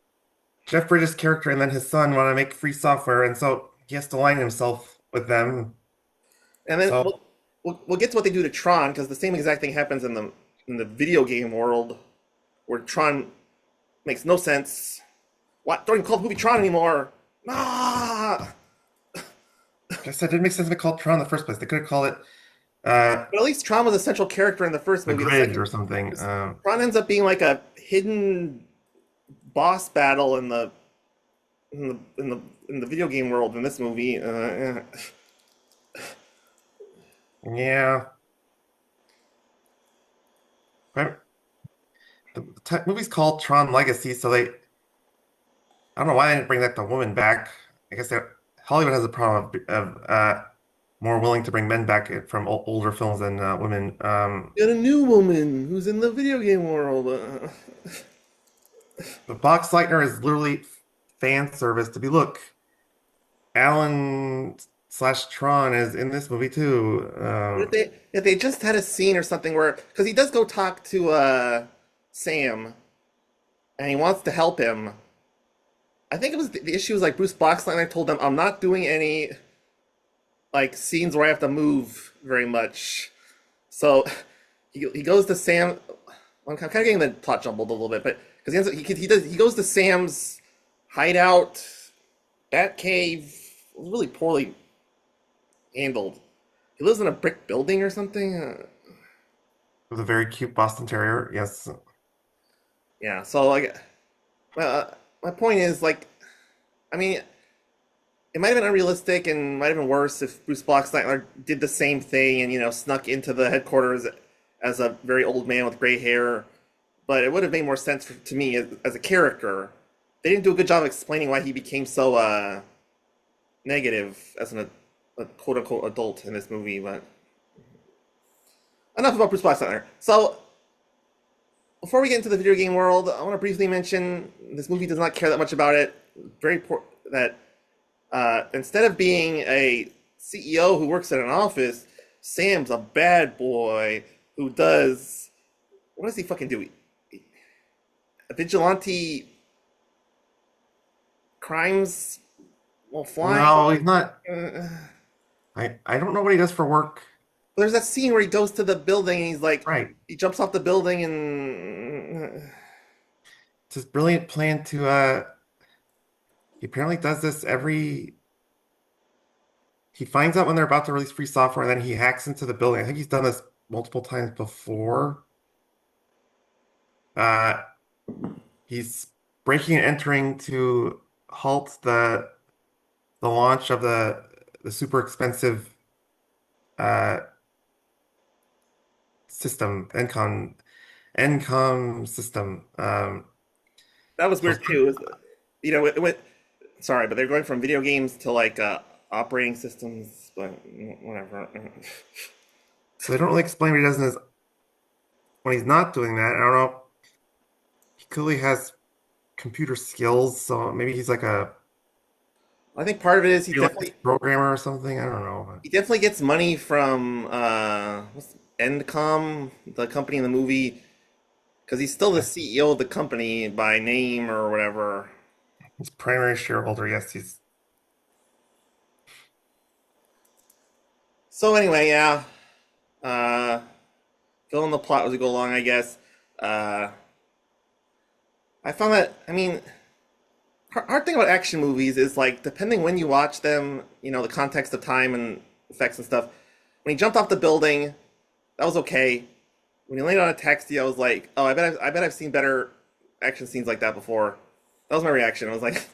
Jeff Bridges' character and then his son want to make free software, and so he has to align himself with them. and then So, we'll get to what they do to Tron because the same exact thing happens in the video game world where Tron makes no sense. What? Don't even call the movie Tron anymore. Ah! like I said, it didn't make sense to call it Tron in the first place. They could have called it uh, But at least Tron was a central character in the first the movie. The Grid second, or something. Tron ends up being like a hidden boss battle in the video game world in this movie. Yeah, but the movie's called Tron Legacy, so I don't know why they didn't bring that the woman back. I guess Hollywood has a problem of more willing to bring men back from older films than women. Got a new woman who's in the video game world. But Box Lightner is literally fan service to be look. Alan slash Tron is in this movie too. If they just had a scene or something where, because he does go talk to Sam and he wants to help him. I think it was the issue was like Bruce Boxleitner told them, "I'm not doing any like scenes where I have to move very much." So he goes to Sam. I'm kind of getting the plot jumbled a little bit, but because he goes to Sam's hideout, Bat Cave, really poorly handled. He lives in a brick building or something. With a very cute Boston Terrier. Yes. Yeah, so like, my point is like, I mean, it might have been unrealistic and might have been worse if Bruce Boxleitner did the same thing and snuck into the headquarters as a very old man with gray hair. But it would have made more sense to me as a character. They didn't do a good job of explaining why he became so negative as a quote unquote adult in this movie. But enough about Bruce Boxleitner. So before we get into the video game world, I want to briefly mention this movie does not care that much about it. Very poor that instead of being a CEO who works at an office, Sam's a bad boy who does what does he fucking do? A vigilante crimes while flying. No, he's not. Uh, I don't know what he does for work. there's that scene where he goes to the building and he's like, Right. he jumps off the building and It's his brilliant plan to he apparently does this he finds out when they're about to release free software and then he hacks into the building. I think he's done this multiple times before. Uh he's breaking and entering to halt the launch of the super expensive uh system, Encom system. that was So weird too. You know, it went. Sorry, but they're going from video games to like operating systems, but whatever. so they don't really explain what he does in his when he's not doing that. I don't know. He clearly has computer skills, so maybe he's like a I think part of it is freelance programmer or something. I don't know. he definitely gets money from Endcom, the company in the movie, because he's still the But CEO of the company by name or whatever. he's primary shareholder. Yes, he's So anyway, yeah, uh, fill in the plot as we go along, I guess. Uh, I found that, I mean, hard thing about action movies is like depending when you watch them, you know, the context of time and effects and stuff. When he jumped off the building, that was okay. When he landed on a taxi, I was like, oh, I bet I've seen better action scenes like that before. That was my reaction. I was like,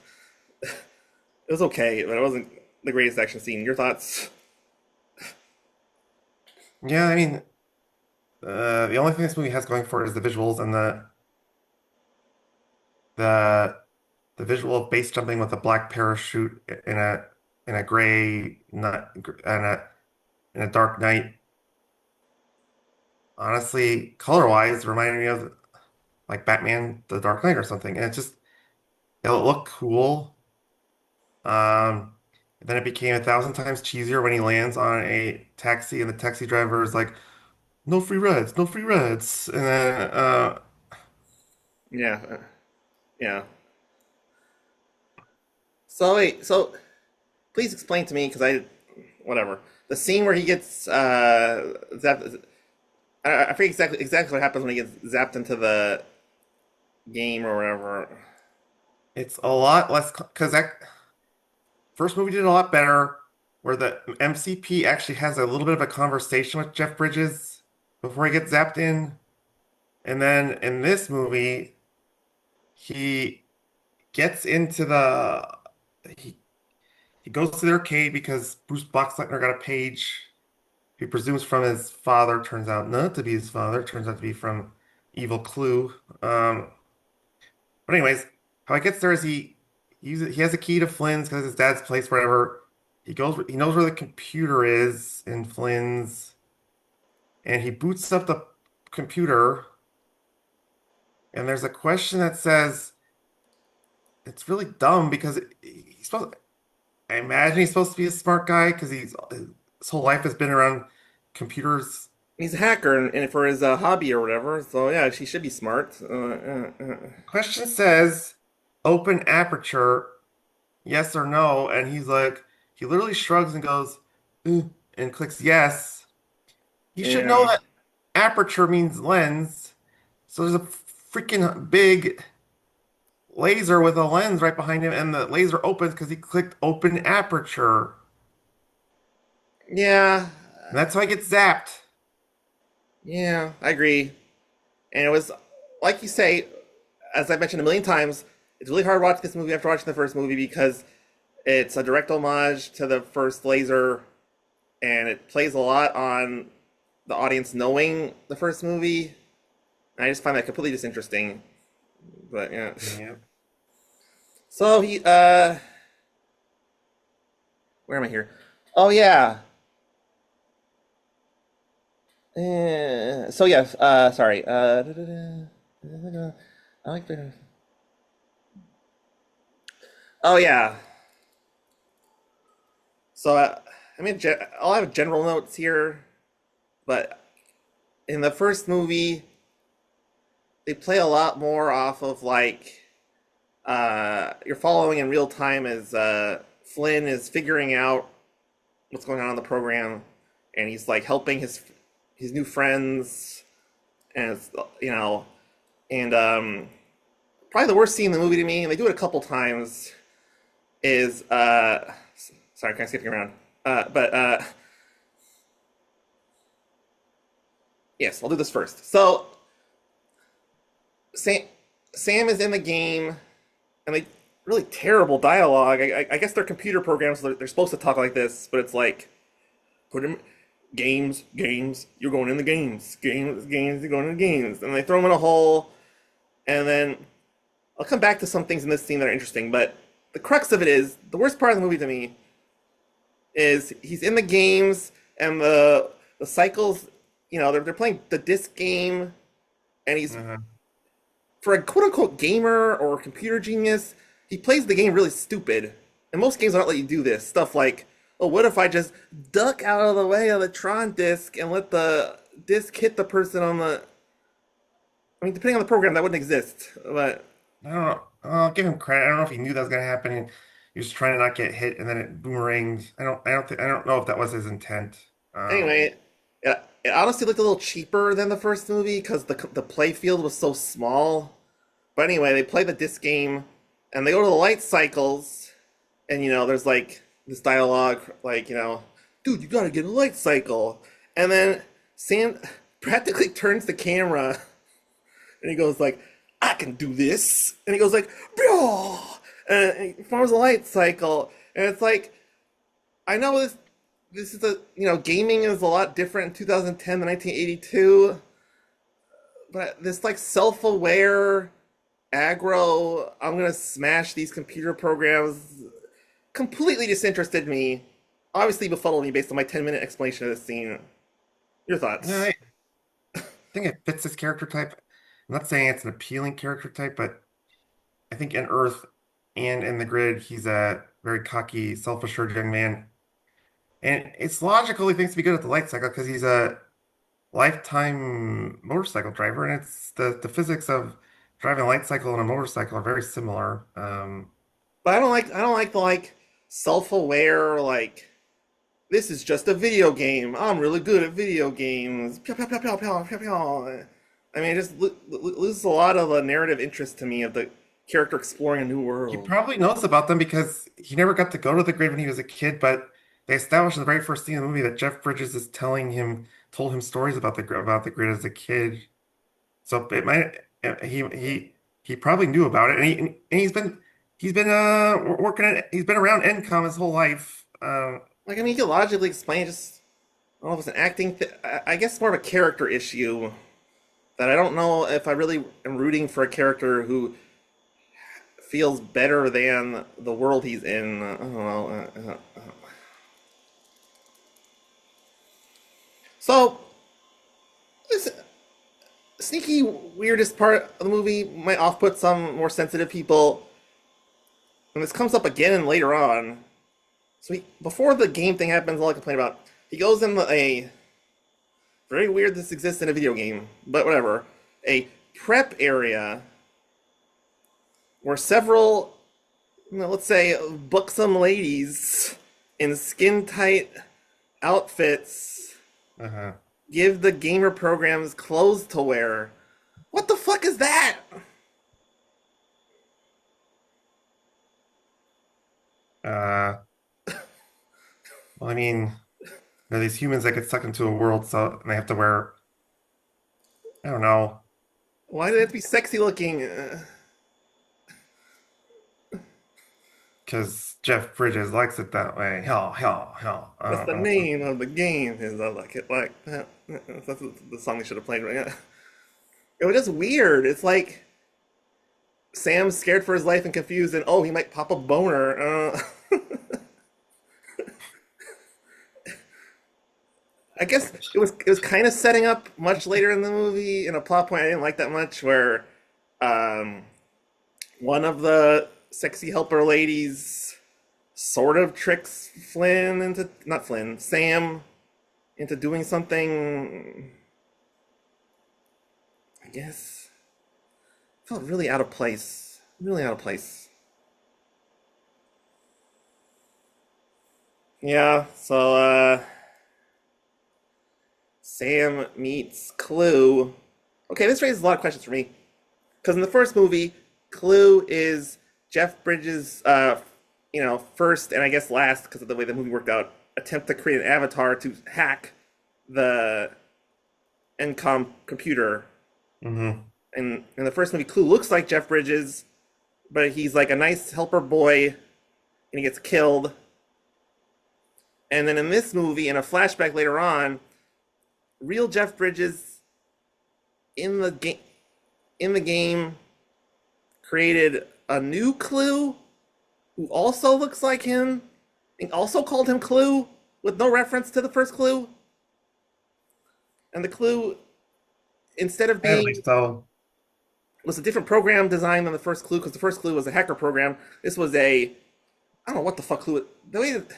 it was okay, but it wasn't the greatest action scene. Your thoughts? yeah. I mean, the only thing this movie has going for it is the visuals and the the visual of base jumping with a black parachute in a gray not in a dark night. Honestly, color wise, reminded me of like Batman: The Dark Knight or something, and it looked cool. Um, then it became 1,000 times cheesier when he lands on a taxi and the taxi driver is like, "No free rides, no free rides," and then Yeah, yeah. So wait, so please explain to me because whatever, the scene where he gets zapped. I forget exactly what happens when he gets zapped into the game or whatever. it's a lot less because that first movie did a lot better, where the MCP actually has a little bit of a conversation with Jeff Bridges before he gets zapped in. And then in this movie, he gets into he he goes to the arcade because Bruce Boxleitner got a page he presumes from his father, turns out not to be his father, turns out to be from Evil Clue. But anyways, how he gets there is he has a key to Flynn's because his dad's place, wherever. He knows where the computer is in Flynn's, and he boots up the computer, and there's a question that says it's really dumb because he's supposed I imagine he's supposed to be a smart guy because his whole life has been around computers. He's a hacker and for his hobby or whatever. So yeah, she should be smart. Question says open aperture, yes or no, and he literally shrugs and goes, "Eh," and clicks yes. He should know Yeah, that aperture means lens. So there's a freaking big laser with a lens right behind him, and the laser opens because he clicked open aperture. yeah, And that's how I get zapped. yeah. I agree. And it was like you say, as I've mentioned a million times, it's really hard to watch this movie after watching the first movie because it's a direct homage to the first Laser, and it plays a lot on the audience knowing the first movie. And I just find that completely disinteresting. But yeah. Yeah. So where am I here? Oh yeah. So yes. Sorry. I like the. Oh yeah. So I mean, I'll have general notes here, but in the first movie, they play a lot more off of like you're following in real time as Flynn is figuring out what's going on in the program, and he's like helping his new friends, and it's, you know, and probably the worst scene in the movie to me, and they do it a couple times, is sorry, kind of skipping around, but yes, I'll do this first. So Sam Sam is in the game, and they really terrible dialogue. I guess they're computer programs, so they're supposed to talk like this, but it's like put him games. You're going in the games, games. You're going in the games, and they throw him in a hole, and then I'll come back to some things in this scene that are interesting, but the crux of it is the worst part of the movie to me is he's in the games and the cycles. They're playing the disc game, and he's Uh-huh. for a quote unquote gamer or computer genius, he plays the game really stupid. And most games don't let you do this. Stuff like, oh, what if I just duck out of the way of the Tron disc and let the disc hit the person on the. I mean, depending on the program, that wouldn't exist. But I don't know. I'll give him credit. I don't know if he knew that was gonna happen. He was trying to not get hit, and then it boomeranged. I don't know if that was his intent. anyway, it honestly looked a little cheaper than the first movie because the play field was so small. But anyway, they play the disc game, and they go to the light cycles, and there's like this dialogue, like dude, you gotta get a light cycle, and then Sam practically turns the camera, and he goes like, I can do this, and he goes like, bro, and he forms a light cycle, and it's like, I know this is gaming is a lot different in 2010 than 1982, but this like self-aware aggro, I'm gonna smash these computer programs, completely disinterested me. Obviously befuddled me based on my 10-minute explanation of this scene. Your Yeah, thoughts? I think it fits his character type. I'm not saying it's an appealing character type, but I think in Earth and in the grid, he's a very cocky, self-assured young man. And it's logical he thinks to be good at the light cycle because he's a lifetime motorcycle driver, and it's the physics of driving a light cycle and a motorcycle are very similar. But I don't like the like self-aware like this is just a video game. I'm really good at video games. Pew, pew, pew, pew, pew, pew, pew. I mean, it just loses a lot of the narrative interest to me of the character exploring a new He world. probably knows about them because he never got to go to the grid when he was a kid, but they established in the very first scene of the movie that Jeff Bridges is told him stories about the grid as a kid. So it might he probably knew about it, and he's been working at he's been around Encom his whole life. Like, I mean, you can logically explain just, I don't know if it's an acting I guess it's more of a character issue that I don't know if I really am rooting for a character who feels better than the world he's in. I don't know. So, this sneaky, weirdest part of the movie might off-put some more sensitive people, and this comes up again later on. So, before the game thing happens, all I complain about, he goes in a very weird. This exists in a video game, but whatever. A prep area where several, let's say, buxom ladies in skin-tight outfits Uh-huh. give the gamer programs clothes to wear. What the fuck is that? Uh, well, I mean, there are these humans that get sucked into a world, so and they have to wear, I don't know, Why do they have to be sexy looking? because Jeff Bridges likes it that way. Hell, hell, hell. That's the name of the game. Is I like it like that. That's the song they should have played. Right? It was just weird. It's like Sam's scared for his life and confused, and oh, he might pop a boner. I guess it was kind of setting up much later in the movie in a plot point I didn't like that much, where um, one of the sexy helper ladies sort of tricks Flynn into not Flynn, Sam into doing something. I guess felt really out of place. Really out of place. Yeah. So Sam meets Clue. Okay, this raises a lot of questions for me. Because in the first movie, Clue is Jeff Bridges' first and I guess last, because of the way the movie worked out, attempt to create an avatar to hack the Encom computer. Mm-hmm. And in the first movie, Clue looks like Jeff Bridges, but he's like a nice helper boy, and he gets killed. And then in this movie, in a flashback later on, real Jeff Bridges in the game created a new Clue who also looks like him and also called him Clue with no reference to the first Clue. And the Clue, instead of Sadly being, so. was a different program design than the first Clue because the first Clue was a hacker program. This was a, I don't know what the fuck Clue. The way that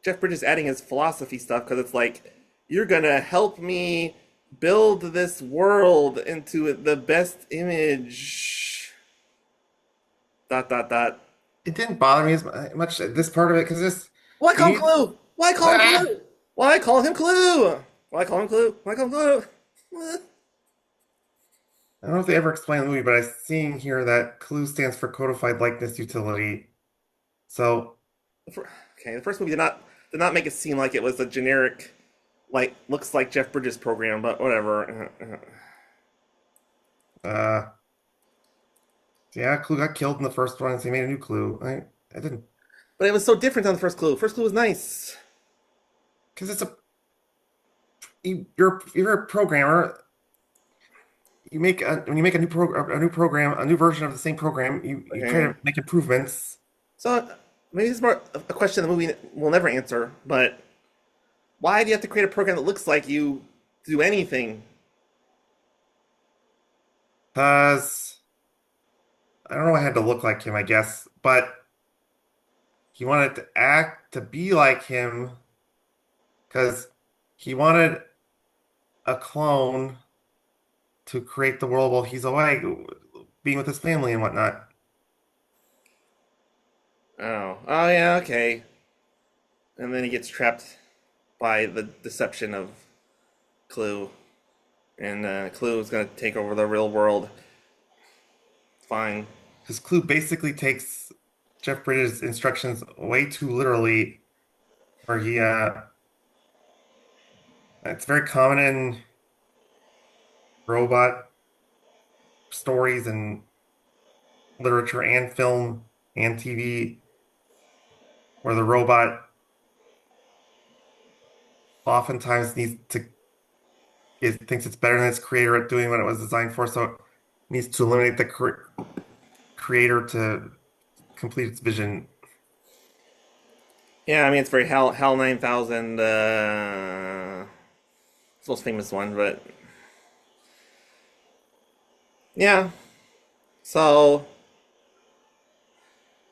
Jeff Bridges adding his philosophy stuff because it's like you're gonna help me build this world into the best image. Dot dot dot. It didn't bother me as much this part of it because this Why you call him need Clue? Why call him ah! Clue? Why call him Clue? Why call him Clue? Why call him Clue? What? I don't know if they ever explained the movie, but I'm seeing here that CLUE stands for Codified Likeness Utility. So, Okay, the first movie did not make it seem like it was a generic, like looks like Jeff Bridges program, but whatever. uh, yeah, CLUE got killed in the first one, so they made a new CLUE. I didn't But it was so different than the first Clue. First Clue was nice. because it's a you're a programmer. You make when you make a new program, a new version of the same program, you try Okay, to make improvements. so maybe this is more a question the movie will never answer. But why do you have to create a program that looks like you to do anything? Because I don't know, I had to look like him, I guess, but he wanted to act to be like him because he wanted a clone to create the world while he's away, being with his family and whatnot. Oh yeah, okay. And then he gets trapped by the deception of Clue, and Clue is gonna take over the real world. Fine. Because Clue basically takes Jeff Bridges' instructions way too literally, where it's very common in robot stories and literature and film and TV, where the robot oftentimes it thinks it's better than its creator at doing what it was designed for, so it needs to eliminate the creator to complete its vision. Yeah, I mean it's very Hell 9000. It's the most famous one, but yeah. So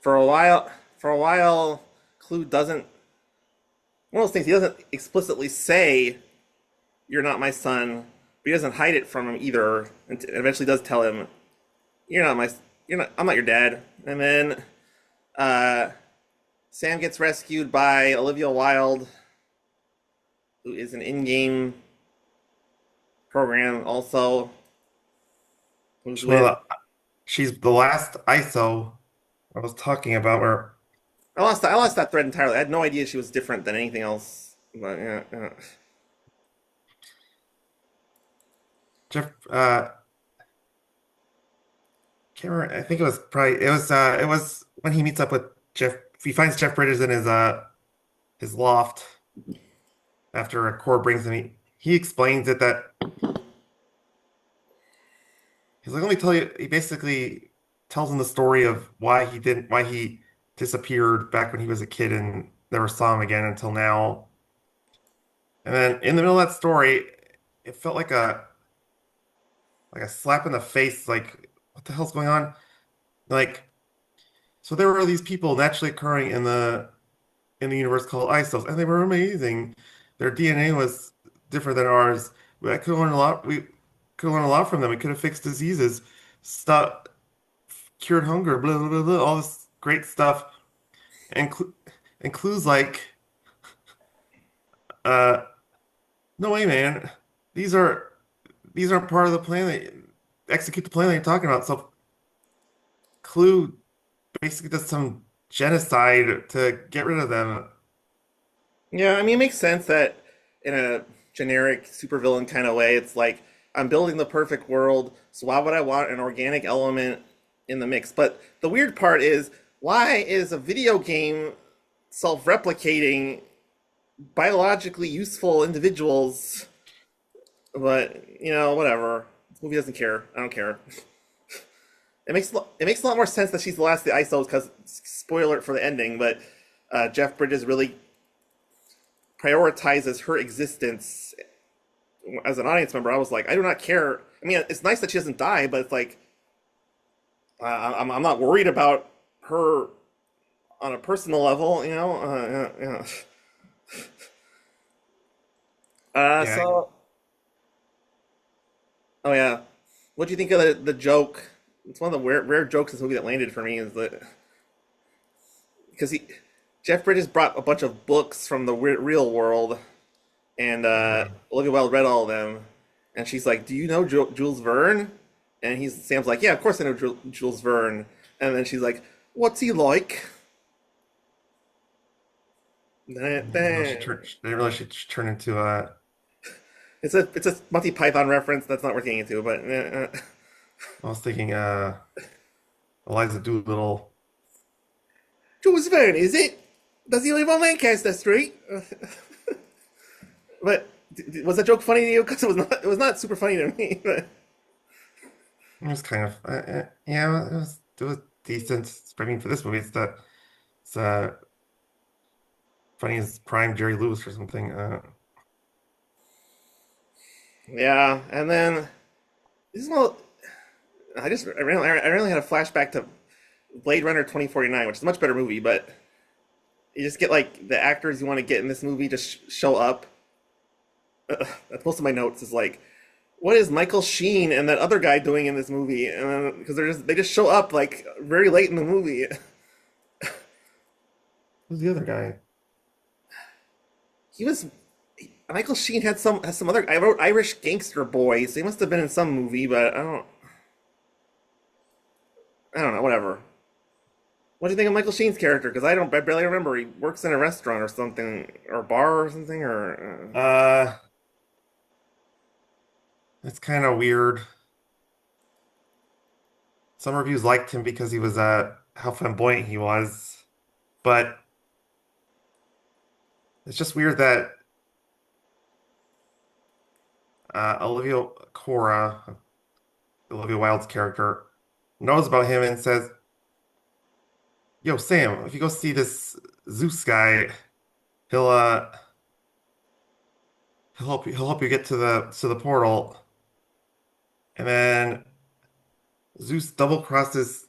for a while, Clue doesn't. One of those things he doesn't explicitly say, "You're not my son," but he doesn't hide it from him either. And eventually does tell him, "You're not my. You're not. I'm not your dad." And then uh, Sam gets rescued by Olivia Wilde, who is an in-game program also, who's She's one of with. she's the last ISO I was talking about, where I lost that thread entirely. I had no idea she was different than anything else. But yeah, yeah. Jeff can't remember, I think it was when he meets up with Jeff. He finds Jeff Bridges in his loft after a core brings him. He explains it that he's like, let me tell you. He basically tells him the story of why he disappeared back when he was a kid and never saw him again until now. And then in the middle of that story, it felt like a slap in the face. Like, what the hell's going on? Like, so there were these people naturally occurring in the universe called ISOs, and they were amazing. Their DNA was different than ours. I could learn a lot. We could learn a lot from them. We could have fixed diseases, stop, cured hunger, blah blah blah, blah all this great stuff. And and clues like, uh, no way, man. These are these aren't part of the plan that execute the plan that you're talking about. So Clue basically does some genocide to get rid of them. Yeah, I mean, it makes sense that in a generic supervillain kind of way, it's like I'm building the perfect world, so why would I want an organic element in the mix? But the weird part is, why is a video game self-replicating biologically useful individuals? But whatever. This movie doesn't care. I don't care. it makes a lot more sense that she's the last of the ISOs because spoiler alert for the ending, but Jeff Bridges really prioritizes her existence as an audience member. I was like, I do not care. I mean, it's nice that she doesn't die, but it's like I'm not worried about her on a personal level, you know. Yeah. Yeah, So oh yeah, what do you think of the joke? It's one of the rare jokes in this movie that landed for me is that because he Jeff Bridges brought a bunch of books from the real world, and Olivia Wilde read all of them, and she's like, "Do you know Jules Verne?" And Sam's like, "Yeah, of course I know Jules Verne." And then she's like, "What's he like?" didn't realize she'd turn into It's a Monty Python reference that's not worth getting into, but I was thinking Eliza Doolittle. Jules Verne, is it? Does he live on Lancaster Street? But was that joke funny to you? Because it was not super funny to me. But It was kind of yeah, it was decent. I mean, for this movie, it's funny as prime Jerry Lewis or something. yeah, and then this is well, I really had a flashback to Blade Runner 2049, which is a much better movie, but you just get like the actors you want to get in this movie just show up. That's most of my notes is like, what is Michael Sheen and that other guy doing in this movie? And because they just show up like very late in the movie. Who's the other guy? He was Michael Sheen has some other. I wrote Irish Gangster Boy, so he must have been in some movie, but I don't know. Whatever. What do you think of Michael Sheen's character? Because I barely remember. He works in a restaurant or something, or bar or something, or Uh, it's kind of weird. Some reviews liked him because he was how flamboyant he was, but it's just weird that Olivia Cora, Olivia Wilde's character, knows about him and says, "Yo, Sam, if you go see this Zeus guy, he'll he'll help you get to the portal." And then Zeus double crosses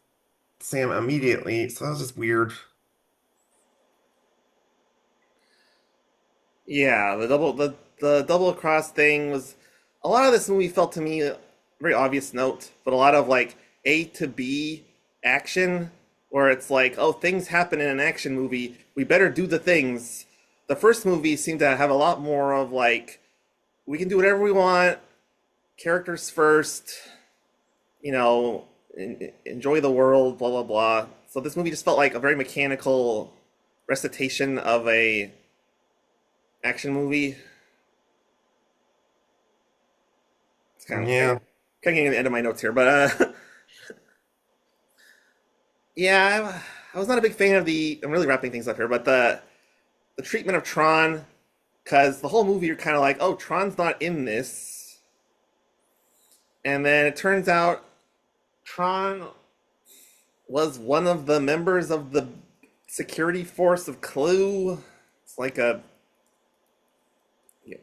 Sam immediately, so that was just weird. yeah, the double across thing was a lot of this movie felt to me a very obvious note, but a lot of like A to B action where it's like, oh, things happen in an action movie, we better do the things. The first movie seemed to have a lot more of like we can do whatever we want, characters first, you know, enjoy the world, blah blah blah. So this movie just felt like a very mechanical recitation of a action movie. It's Yeah, kind of getting to the end of my notes here, but yeah, I was not a big fan of the. I'm really wrapping things up here, but the treatment of Tron, because the whole movie you're kind of like, oh, Tron's not in this, and then it turns out Tron was one of the members of the security force of Clue. It's like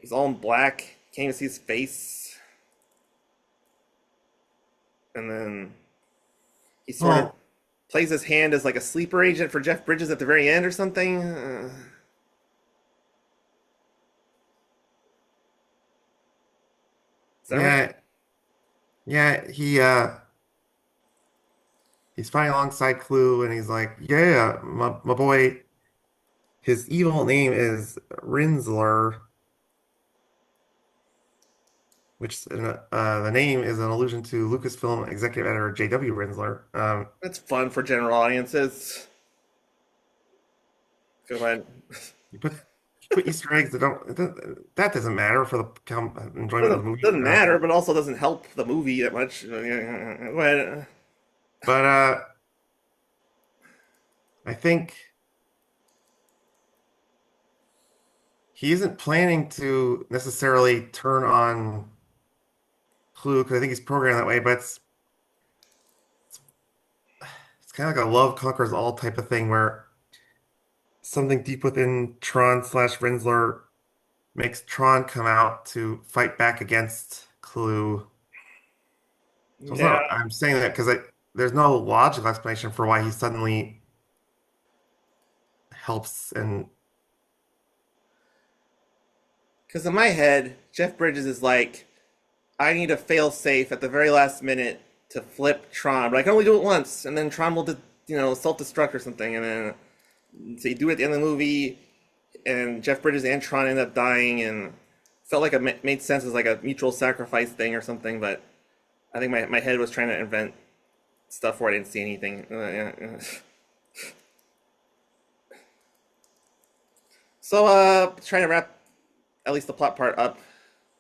he's all in black. You can't even see his face, and then he sort of well, plays his hand as like a sleeper agent for Jeff Bridges at the very end or something. Is that right? yeah, yeah. He's fighting alongside Clue, and he's like, "Yeah, my boy. His evil name is Rinsler, which the name is an allusion to Lucasfilm executive editor J.W. Rinsler. That's fun for general audiences. Go ahead. You put Easter eggs that that doesn't matter for the enjoyment of the movie. Doesn't matter, but also doesn't help the movie that much. Go ahead. But I think he isn't planning to necessarily turn on Clue because I think he's programmed that way. But kind of like a love conquers all type of thing where something deep within Tron slash Rinsler makes Tron come out to fight back against Clue. So it's Yeah, not, I'm saying that because there's no logical explanation for why he suddenly helps. And because in my head, Jeff Bridges is like, I need a fail safe at the very last minute to flip Tron, but I can only do it once, and then Tron will, self destruct or something, and then so you do it at the end of the movie, and Jeff Bridges and Tron end up dying, and felt like it made sense as like a mutual sacrifice thing or something, but I think my head was trying to invent stuff where I didn't see anything. Yeah. So, trying to wrap at least the plot part up.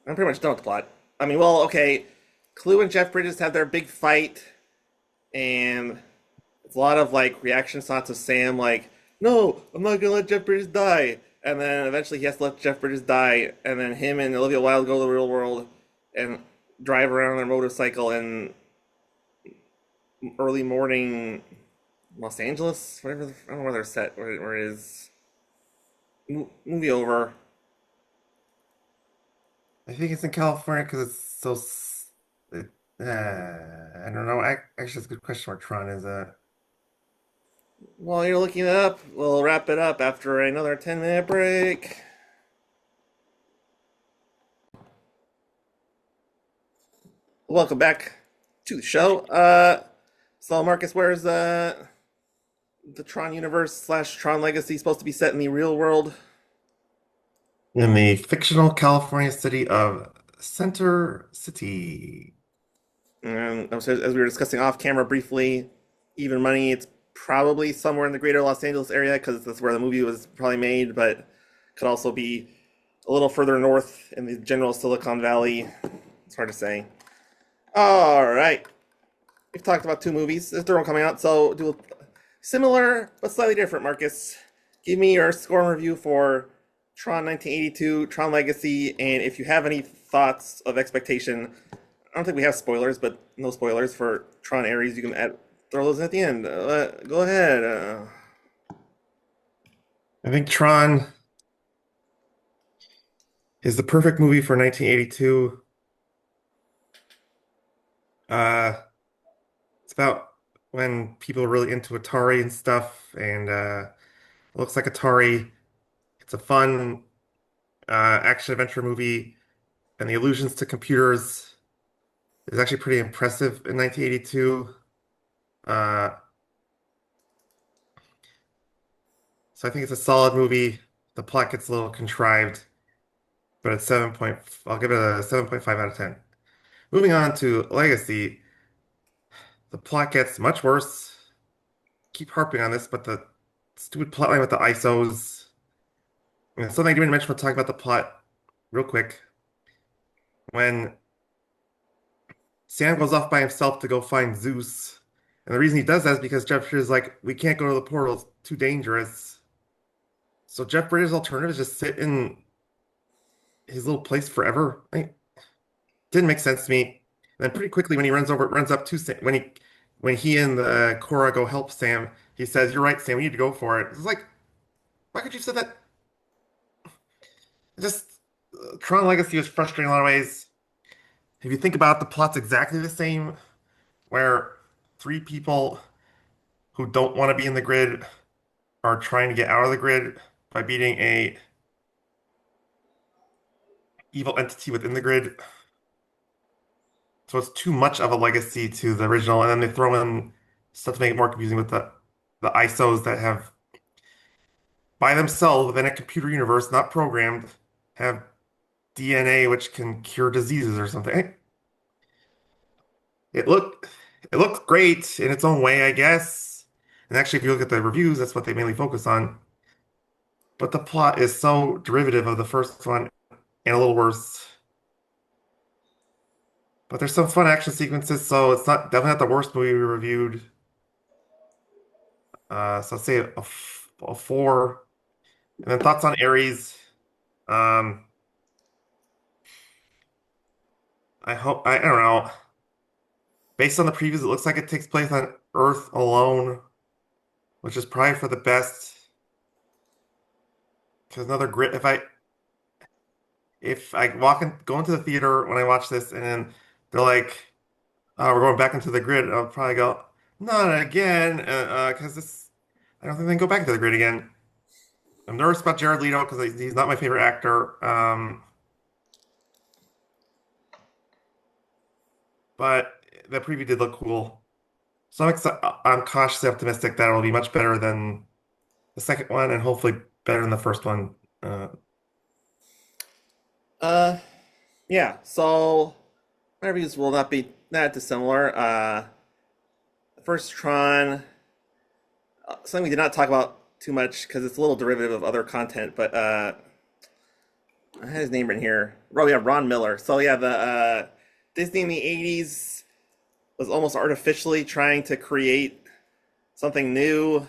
I'm pretty much done with the plot. I mean, well, okay, Clue and Jeff Bridges have their big fight, and it's a lot of like reaction shots of Sam, like, "No, I'm not gonna let Jeff Bridges die," and then eventually he has to let Jeff Bridges die, and then him and Olivia Wilde go to the real world and drive around on their motorcycle in early morning Los Angeles, whatever. I don't know where they're set, where it is. Movie over. I think it's in California because it's so. I don't know. Actually, it's a good question where Tron is at. While you're looking it up, we'll wrap it up after another 10-minute break. Welcome back to the show. So Marcus, where's the Tron universe slash Tron Legacy supposed to be set in the real world? In the fictional California city of Center City. And as we were discussing off camera briefly, even money, it's probably somewhere in the greater Los Angeles area because that's where the movie was probably made, but could also be a little further north in the general Silicon Valley. It's hard to say. All right. We've talked about two movies. There's a third one coming out, so do a similar but slightly different, Marcus. Give me your score and review for Tron 1982, Tron Legacy, and if you have any thoughts of expectation, I don't think we have spoilers, but no spoilers for Tron Ares. You can throw those in at the end. Go ahead. I think Tron is the perfect movie for 1982. Uh, it's about when people are really into Atari and stuff, and it looks like Atari. It's a fun action adventure movie, and the allusions to computers is actually pretty impressive in 1982. Uh, so I think it's a solid movie. The plot gets a little contrived, but it's 7 point, I'll give it a 7.5 out of 10. Moving on to Legacy, the plot gets much worse. Keep harping on this, but the stupid plotline with the ISOs. And something I didn't mention when talking about the plot real quick. When Sam goes off by himself to go find Zeus, and the reason he does that is because Jeff Bridges is like, we can't go to the portal, it's too dangerous. So Jeff Bridges' alternative is just sit in his little place forever. Didn't make sense to me. And then pretty quickly when he runs up to Sam, when he and Cora go help Sam, he says, "You're right, Sam. We need to go for it." It's like, why could you say that? Just Tron Legacy was frustrating in a lot of ways. If you think about it, the plot's exactly the same, where three people who don't want to be in the grid are trying to get out of the grid by beating a evil entity within the grid. So it's too much of a legacy to the original, and then they throw in stuff to make it more confusing with the ISOs that have by themselves within a computer universe, not programmed, have DNA which can cure diseases or something. It looked it looked great in its own way, I guess. And actually, if you look at the reviews, that's what they mainly focus on. But the plot is so derivative of the first one and a little worse. But there's some fun action sequences, so it's not definitely not the worst movie we reviewed. So I'd say a 4. And then thoughts on Ares. Um, I don't know. Based on the previews, it looks like it takes place on Earth alone. which is probably for the best. Because another grit, if I go into the theater when I watch this, and then they're like, we're going back into the grid," I'll probably go, "Not again," because this, I don't think they can go back into the grid again. I'm nervous about Jared Leto because he's not my favorite actor. But the preview did look cool. So I'm cautiously optimistic that it'll be much better than the second one and hopefully better than the first one. Uh, Uh, yeah. So my reviews will not be that dissimilar. The first Tron, something we did not talk about too much because it's a little derivative of other content, but I had his name written here. Oh yeah, Ron Miller. So yeah, the Disney in the '80s was almost artificially trying to create something new.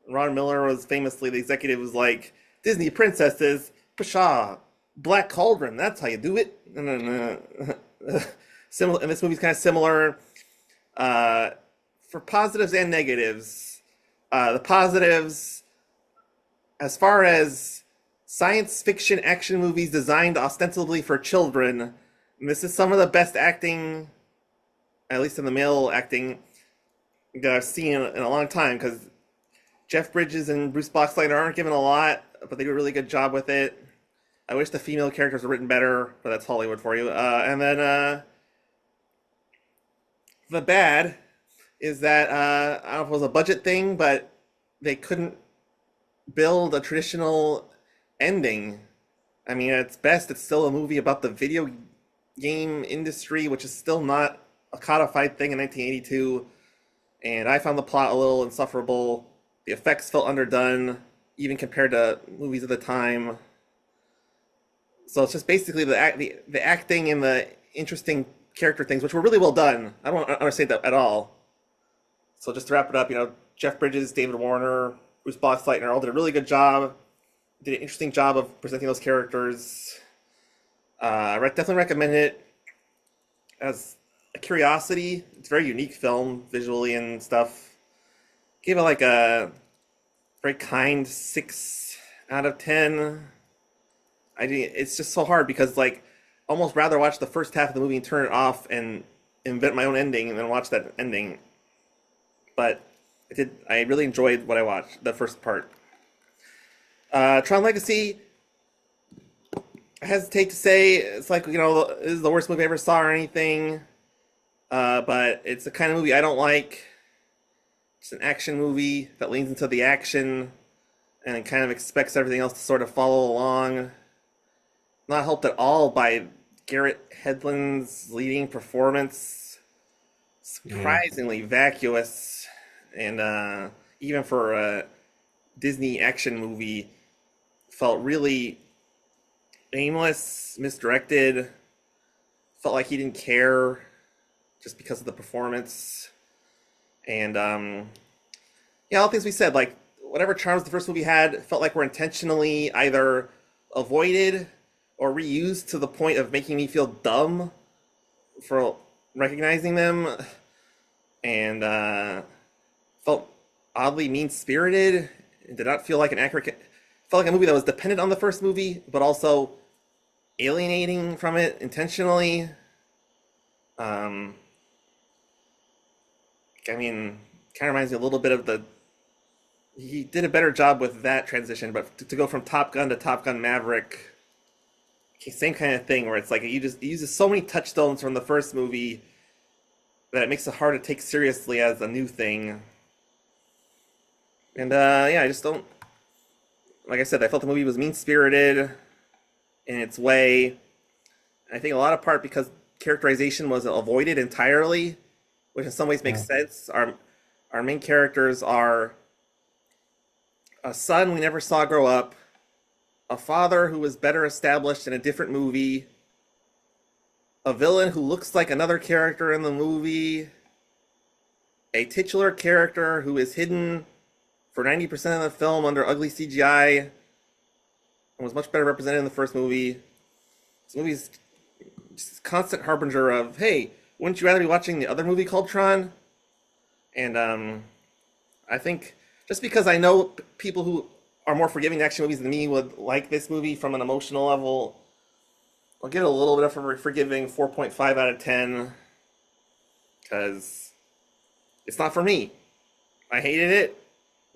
Ron Miller was famously the executive was like Disney princesses, pshaw, Black Cauldron. That's how you do it. Similar, and this movie's kind of similar uh, for positives and negatives. The positives, as far as science fiction action movies designed ostensibly for children, this is some of the best acting, at least in the male acting, that I've seen in a long time. Because Jeff Bridges and Bruce Boxleitner aren't given a lot, but they do a really good job with it. I wish the female characters were written better, but that's Hollywood for you. And then the bad is that I don't know if it was a budget thing, but they couldn't build a traditional ending. I mean, at its best, it's still a movie about the video game industry, which is still not a codified thing in 1982. And I found the plot a little insufferable. The effects felt underdone, even compared to movies of the time. So it's just basically the acting and the interesting character things, which were really well done. I don't understand that at all. So just to wrap it up, Jeff Bridges, David Warner, Bruce Boxleitner all did a really good job. Did an interesting job of presenting those characters. Definitely recommend it as a curiosity. It's a very unique film visually and stuff. Gave it like a very kind 6 out of 10. It's just so hard because like almost rather watch the first half of the movie and turn it off and invent my own ending and then watch that ending. But I really enjoyed what I watched, the first part. Tron Legacy, I hesitate to say it's like, this is the worst movie I ever saw or anything. But it's the kind of movie I don't like. It's an action movie that leans into the action and it kind of expects everything else to sort of follow along. Not helped at all by Garrett Hedlund's leading performance. yeah. Surprisingly vacuous, and even for a Disney action movie, felt really aimless, misdirected. Felt like he didn't care just because of the performance. And yeah, all the things we said, like whatever charms the first movie had, felt like were intentionally either avoided or reused to the point of making me feel dumb for recognizing them, and felt oddly mean spirited. It did not feel like an accurate. Felt like a movie that was dependent on the first movie, but also alienating from it intentionally. Um, I mean, kind of reminds me a little bit of the. He did a better job with that transition, but to go from Top Gun to Top Gun Maverick, same kind of thing where it's like it uses so many touchstones from the first movie that it makes it hard to take seriously as a new thing. And yeah, I just don't. Like I said, I felt the movie was mean spirited in its way. I think a lot of part because characterization was avoided entirely, which in some ways makes Yeah. sense. Our main characters are a son we never saw grow up, a father who was better established in a different movie, a villain who looks like another character in the movie, a titular character who is hidden for 90% of the film under ugly CGI and was much better represented in the first movie. This movie's just a constant harbinger of, hey, wouldn't you rather be watching the other movie called Tron? And I think just because I know people who are more forgiving to action movies than me would like this movie from an emotional level. I'll give it a little bit of a forgiving 4.5 out of 10 because it's not for me. I hated it,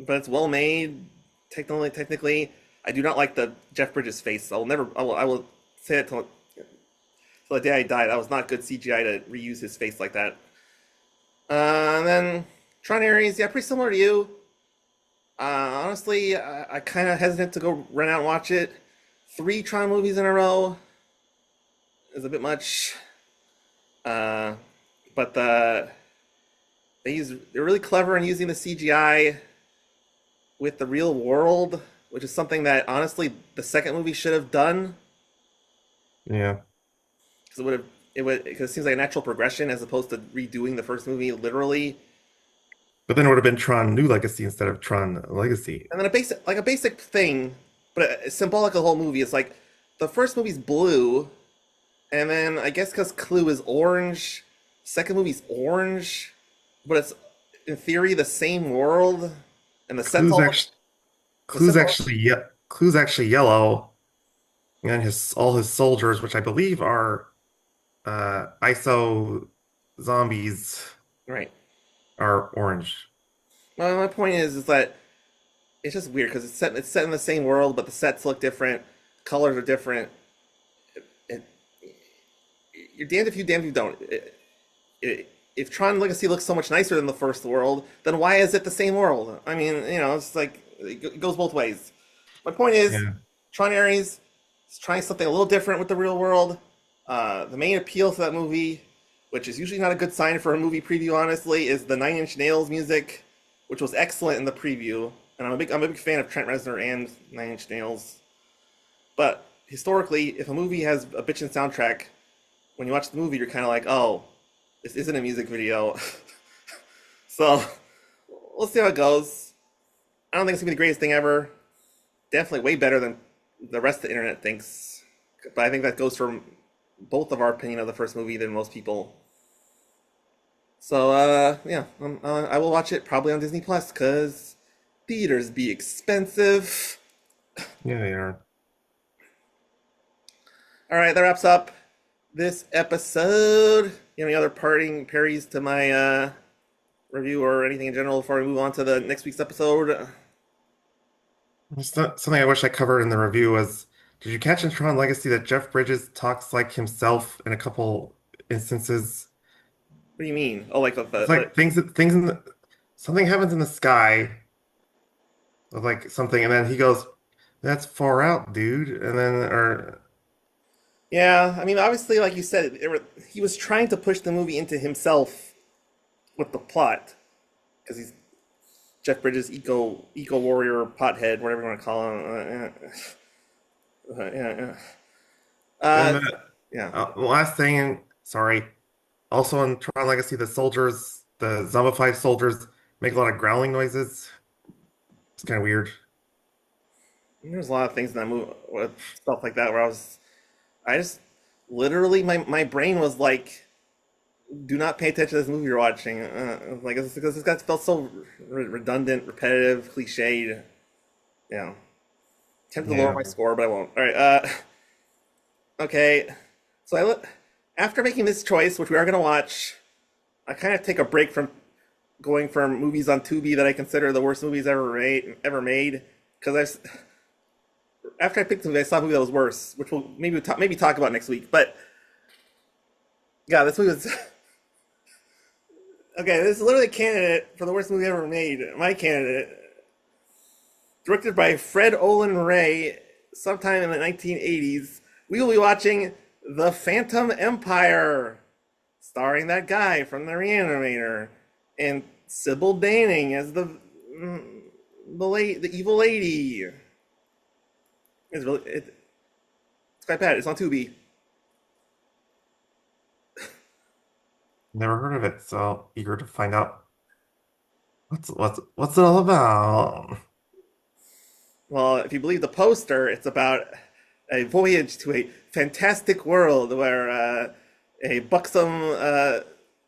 but it's well made. Technically, I do not like the Jeff Bridges face. I'll never. I will say it till the day I die. That was not good CGI to reuse his face like that. And then Tron Ares, yeah, pretty similar to you. Honestly, I kind of hesitant to go run out and watch it. Three Tron movies in a row is a bit much. Uh, but they're really clever in using the CGI with the real world, which is something that honestly the second movie should have done Yeah. because because it seems like a natural progression as opposed to redoing the first movie literally. But then it would have been Tron New Legacy instead of Tron Legacy. And then a basic thing, but symbolic of the whole movie is like the first movie's blue, and then I guess because Clue is orange, second movie's orange, but it's in theory the same world, and Clue's actually the Clue's sets actually ye Clue's actually yellow, and his all his soldiers, which I believe are ISO zombies, right. are orange. Well, my point is that it's just weird because it's set in the same world, but the sets look different, colors are different. It, you're damned if you damned if you don't. If Tron Legacy looks so much nicer than the first world, then why is it the same world? I mean, it's like it goes both ways. My point is, Yeah. Tron Ares is trying something a little different with the real world. The main appeal to that movie, which is usually not a good sign for a movie preview, honestly, is the Nine Inch Nails music, which was excellent in the preview. And I'm a big fan of Trent Reznor and Nine Inch Nails. But historically, if a movie has a bitchin' soundtrack, when you watch the movie, you're kind of like, oh, this isn't a music video. So we'll see how it goes. I don't think it's gonna be the greatest thing ever. Definitely way better than the rest of the internet thinks. But I think that goes for both of our opinion of the first movie than most people. So yeah, I will watch it probably on Disney Plus because theaters be expensive. Yeah, they are. All right, that wraps up this episode. You have any other parting parries to my review or anything in general before we move on to the next week's episode? Something I wish I covered in the review was, did you catch in Tron Legacy that Jeff Bridges talks like himself in a couple instances? What do you mean? Oh, like It's what? like things in the something happens in the sky with like something, and then he goes, "That's far out, dude," and then or Yeah, I mean, obviously, like you said, he was trying to push the movie into himself with the plot because he's Jeff Bridges, eco warrior, pothead, whatever you want to call him. Yeah, and uh, the yeah. last thing, sorry. Also in Tron Legacy, the zombified soldiers make a lot of growling noises. It's kind of weird. There's a lot of things in that movie with stuff like that where I just literally my brain was like, do not pay attention to this movie you're watching. Like this guy felt so redundant, repetitive, cliched. Yeah, tempted to lower Yeah. my score, but I won't. All right. Okay. So after making this choice, which we are gonna watch, I kind of take a break from going from movies on Tubi that I consider the worst movies ever made, because after I picked the movie, I saw a movie that was worse, which we'll maybe talk about next week. But yeah, this movie was okay. This is literally a candidate for the worst movie ever made. My candidate, directed by Fred Olin Ray, sometime in the 1980s. We will be watching The Phantom Empire, starring that guy from The Reanimator, and Sybil Danning as the evil lady. It's quite bad. It's on Tubi. Never heard of it, so eager to find out what's it all about. Well, if you believe the poster, it's about a voyage to a fantastic world where a buxom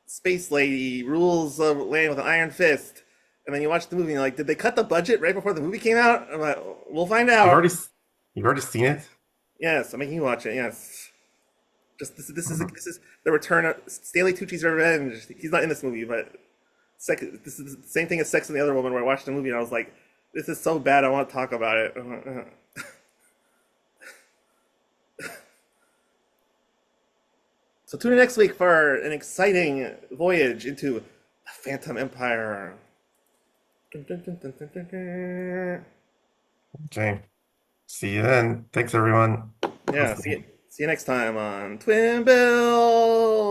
space lady rules the land with an iron fist, and then you watch the movie and you're like, did they cut the budget right before the movie came out? I'm like, we'll find You've out. already you've already seen it? Yes, I'm making you watch it. Yes. Just Mhm. this is the return of Stanley Tucci's revenge. He's not in this movie, but this is the same thing as Sex and the Other Woman, where I watched the movie and I was like, this is so bad, I want to talk about it. So tune in next week for an exciting voyage into the Phantom Empire. Dun, dun, dun, dun, dun, dun, dun. Okay. See you then. Thanks, everyone. Yeah, Listening. see you next time on Twin Bill.